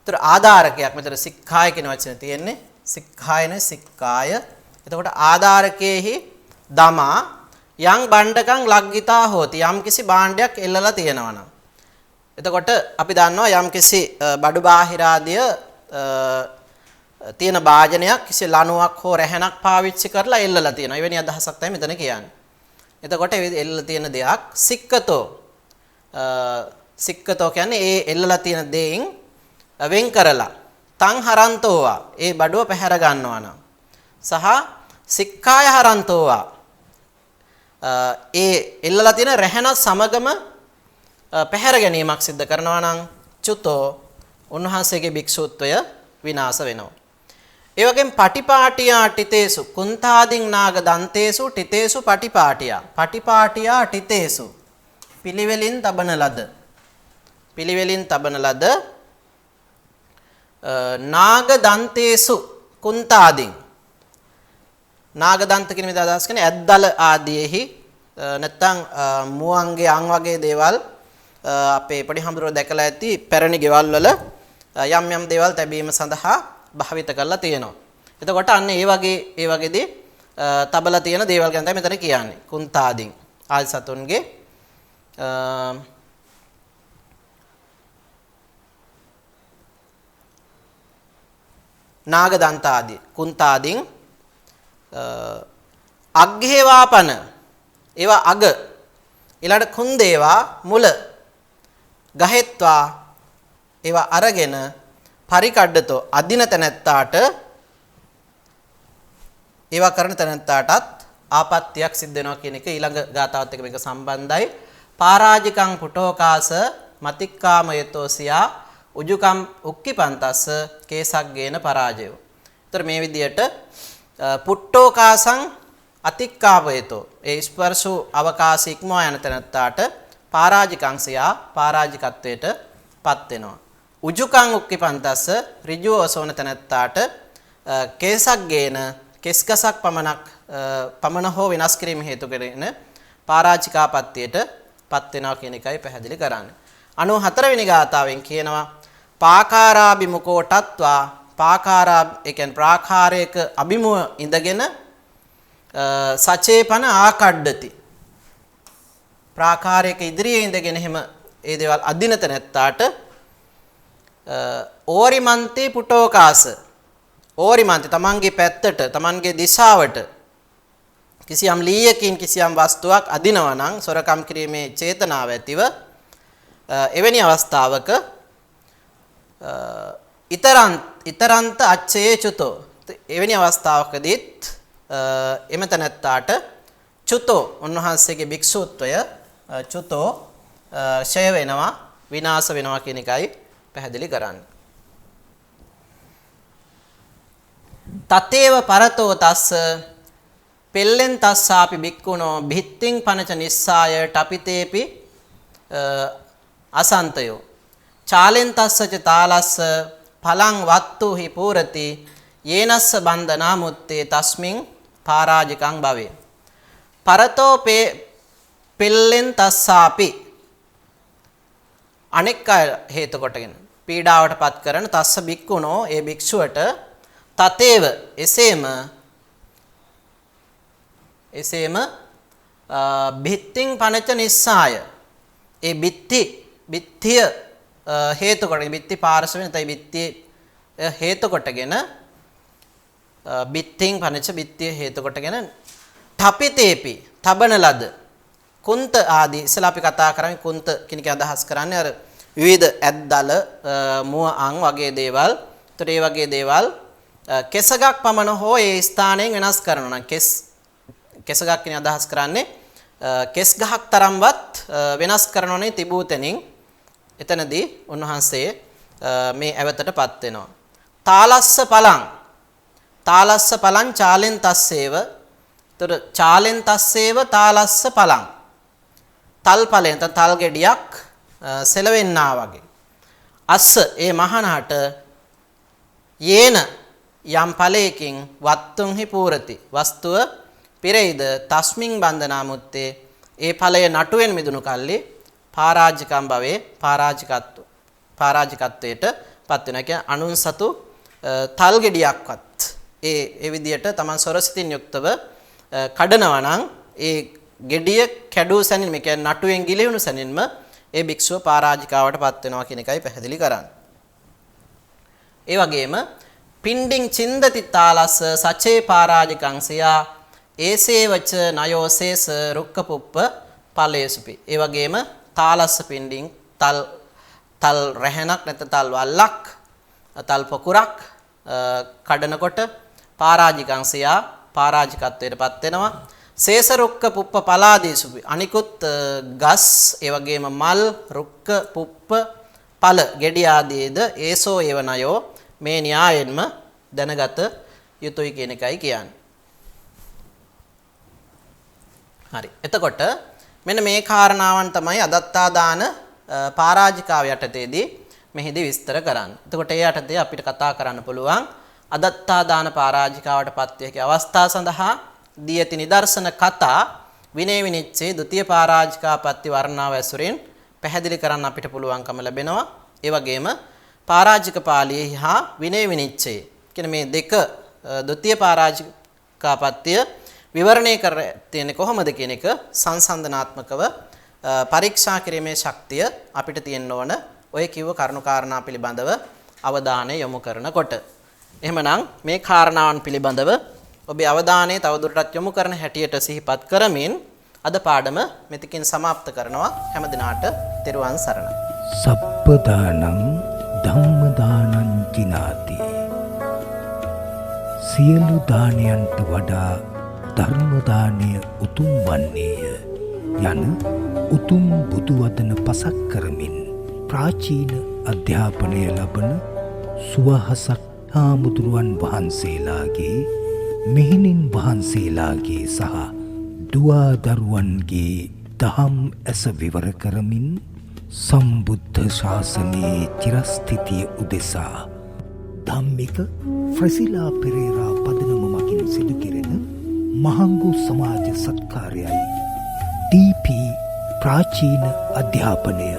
A: තර ආධාරකයක් මෙතන සික්ඛාය කියන වචනේ තියෙන්නේ. සික්ඛායනේ සික්ඛාය. එතකොට ආධාරකයේහි දමා යම් බණ්ඩකං ලග්ගිතා හෝති යම් කිසි භාණ්ඩයක් එල්ලලා තියෙනවා නම්. එතකොට අපි දන්නවා යම් කිසි බඩු බාහිරාදිය තියෙන භාජනයක් කිසි ලණුවක් හෝ රැහැනක් පාවිච්චි කරලා එල්ලලා තියෙනවා. එවැනි අදහසක් තමයි මෙතන කියන්නේ. එතකොට එල්ලලා තියෙන දෙයක් සික්කතෝ කියන්නේ ඒ එල්ලලා තියෙන දෙයින් වෙන් කරලා තං හරන්තෝවා ඒ බඩුව පැහැර ගන්නවා නම් සහ සික්ඛාය හරන්තෝවා ඒ එල්ලලා තියෙන රැහැන සමගම පැහැර ගැනීමක් සිද්ධ කරනවා නම් චුතෝ උන්වහන්සේගේ භික්ෂුත්වය විනාශ වෙනවා. ඒ වගේම පටිපාටියා ටිතේසු කුන්තාදින් නාග දන්තේසු ටිතේසු පටිපාටියා ටිතේසු පිළිවෙලින් තබන ලද නාග දන්තේසු කුන්තාදින් නාග දන්ත කියන විදිහ අදහස් කරන්නේ ඇද්දල ආදීෙහි නැත්තම් මුවන්ගේ අං වගේ දේවල් අපේ පොඩි හඳුරෝ දැකලා ඇති පැරණි ගෙවල් වල යම් යම් දේවල් තැබීම සඳහා භාවිත කරලා තියෙනවා. එතකොට අන්න ඒ වගේදී තබලා තියෙන දේවල් ගැන තමයි මෙතන කියන්නේ. කුන්තාදීන් ආදි සතුන්ගේ නාග දන්තාදී කුන්තාදීන් අග්ගේවාපන ඒවා අග ඊළඟ කුන්දේවා මුල ගහෙත්වා ඒවා අරගෙන පරිකඩ්ඩතෝ අදින තැනැත්තාට ඒවා කරන තැනැත්තාටත් ආපත්‍යක් සිද්ධ වෙනවා කියන එක ඊළඟ ගාථාවත් එක්ක මේක සම්බන්ධයි. පාරාජිකං පුටෝකාස මතික්කාමයතෝසියා උජුකම් උක්කිපන්තස්ස කේසග්ගේන පරාජයෝ. ඒතර මේ විදිහට පුට්ටෝකාසං අතික්කාමයතෝ ඒ ස්පර්ශු අවකාශ ඉක්මවා යන තැනැත්තාට පාරාජිකංසියා පාරාජිකත්වයට පත් වෙනවා. උජුකං උක්කිපන්තස්ස ඍජුව ඔසවන තැනැත්තාට කේසග්ගේන කෙස්ගසක් පමණ හෝ විනාශ කිරීම හේතු කරගෙන පාරාජිකාපත්තියට පත් වෙනවා කියන එකයි පැහැදිලි කරන්නේ. 94 වෙනි ගාථාවෙන් කියනවා පාකාරාභිමුඛෝ තත්වා පාකාරා ඒ කියන්නේ ප්‍රාකාරයක අභිමුව ඉඳගෙන සචේපන ආකඩ්ඩති. ප්‍රාකාරයක ඉදිරියේ ඉඳගෙන එහෙම ඒ දේවල් අදිනත නැත්තාට ඕරිමන්ති පුටෝකාස ඕරිමන්ති තමන්ගේ පැත්තට තමන්ගේ දිශාවට කිසියම් ලීයකින් කිසියම් වස්තුවක් අදිනවා නම් සොරකම් කිරීමේ චේතනාව ඇතිව එවැනි අවස්ථාවක ඊතරන්ත අච්චේ චුතෝ එවැනි අවස්ථාවකදීත් එමෙත නැත්තාට චුතෝ උන්වහන්සේගේ භික්ෂුත්වය චුතෝ ෂය වෙනවා විනාශ වෙනවා කියන එකයි පැහැදිලි කරන්නේ. තතේව පරතෝ තස්ස පෙල්ලෙන් තස්සාපි බික්කුණෝ භිත්තිං පනච නිස්සාය ටපිතේපි අසන්තයෝ චාලෙන් තස්සච තාලස්ස පලං වත්තු හි පූරති යේනස්ස බන්ධනා මුත්තේ තස්මින් පාරාජිකං භවේ. පරතෝ පෙල්ලෙන් තස්සාපි අනෙක් හේතු කොටගෙන පීඩාවට පත් කරන තස්ස බික්කුණෝ ඒ භික්ෂුවට තතේව එසේම භිත්තිං පනච නිස්සාය ඒ බිත්තිය හේතු කොටගෙන බිත්ති පාර්ශව නැත්නම් බිත්තිය හේතු කොටගෙන බිත්තිං පනච බිත්තිය හේතු කොටගෙන ඨපිතේපි තබන ලද කුන්ත ආදී ඉස්සලා අපි කතා කරන්නේ කුන්ත කියන එක අදහස් කරන්නේ අර විවිධ ඇද්දල මුව අං වගේ දේවල්. ඒතර ඒ වගේ දේවල් කෙසගක් පමණ හෝ ඒ ස්ථානයෙන් වෙනස් කරනවා නම් කෙසගක් කියන අදහස් කරන්නේ කෙස් ගහක් තරම්වත් වෙනස් කරනෝනේ තිබූ තැනින් එතනදී උන්වහන්සේ මේ ඇවතටපත් වෙනවා. තාලස්ස පලං චාලෙන් තස්සේව. ඒතර චාලෙන් තස්සේව තාලස්ස පලං තල් ඵලයෙන් තල් ගෙඩියක් සෙලවෙන්නා වගේ. අස්ස ඒ මහණහට යේන යම් ඵලයකින් වත්තුන්හි පූරති වස්තුව පිරෙයිද තස්මින් බන්ධනා මුත්තේ ඒ ඵලය නටුවෙන් මිදුණු කල්ලි පාරාජිකම් භවේ පාරාජිකත්වයට පත් වෙනවා. කියන්නේ අනුන් සතු තල් ගෙඩියක්වත් ඒ විදියට තමන් සොරසිතින් යුක්තව කඩනවා නම් ඒ ගෙඩිය කැඩූ සැනින් මේ කියන්නේ නටුවෙන් ගිලිහුණු සැනින්ම ඒ භික්ෂුව පාරාජිකාවට පත් වෙනවා කියන එකයි පැහැදිලි කරන්නේ. ඒ වගේම පින්ඩින් චින්දති තාලස්ස සචේ පාරාජිකං සියා ඒසේවච නයෝසේස රුක්ක පුප්ප ඵලේසුපි. ඒ වගේම තාලස්ස පින්ඩින් තල් රැහැනක් නැත්නම් තල් වල්ලක් තල් පොකුරක් කඩනකොට පාරාජිකං සියා පාරාජිකත්වයට පත් වෙනවා. සේස රුක්ක පුප්ප පලාදීසුපි අනිකුත් ගස් ඒ වගේම මල් රුක්ක පුප්ප ඵල ගෙඩි ආදීද ඒසෝ ඒවනයෝ මේ න්‍යායෙන්ම දැනගත යුතුයි කියන එකයි කියන්නේ. හරි. එතකොට මෙන්න මේ කාරණාවන් තමයි අදත්තා දාන පාරාජිකාව යටතේදී මෙහිදී විස්තර කරන්නේ. එතකොට ඒ යටතේ අපිට කතා කරන්න පුළුවන් අදත්තා දාන පාරාජිකාවට පත් වේ අවස්ථා සඳහා දී ඇති නිදර්ශන කතා විනය විනිච්ඡේ ဒုတိ ය පාරාජිකාපත්ති වර්ණාව ඇසුරින් පැහැදිලි කරන්න අපිට පුළුවන්කම ලැබෙනවා. ඒ වගේම පරාජික පාළියේ හා විනය විනිශ්චය කියන මේ දෙක ද්විතීය පරාජිකාපත්‍ය විවරණය කර තියෙන්නේ කොහොමද කියන එක සංසන්දනාත්මකව පරීක්ෂා කිරීමේ ශක්තිය අපිට තියෙන්න ඕන ඔය කිව්ව කරුණු කාරණා පිළිබඳව අවධානය යොමු කරනකොට. එහෙමනම් මේ කාරණාවන් පිළිබඳව ඔබේ අවධානය තවදුරටත් යොමු කරන හැටියට සිහිපත් කරමින් අද පාඩම මෙතකින් સમાપ્ત කරනවා. හැම දිනාට තෙරුවන් සරණයි.
B: සප්පදානං ධම්මදානං ජිනාති. සියලු දානයන්ට වඩා ධර්ම දානය උතුම් වන්නේය යන උතුම් බුදු වදන පසක් කරමින් ප්‍රාචීන අධ්‍යාපනය ලබන සුවහසක් හාමුදුරුවන් වහන්සේලාගේ මෙහෙණින් වහන්සේලාගේ සහ දුවා දරුවන්ගේ දහම් ඇස විවර කරමින් සම්බුද්ධ ශාසනයේ චිරස්ථිතිය උදෙසා ධම්මික ෆ්‍රසිලා පෙරේරා පදනම මගින් සිදු කෙරෙන මහංගු සමාජ සත්කාරයයි ඩීපී ප්‍රාචීන අධ්‍යාපනය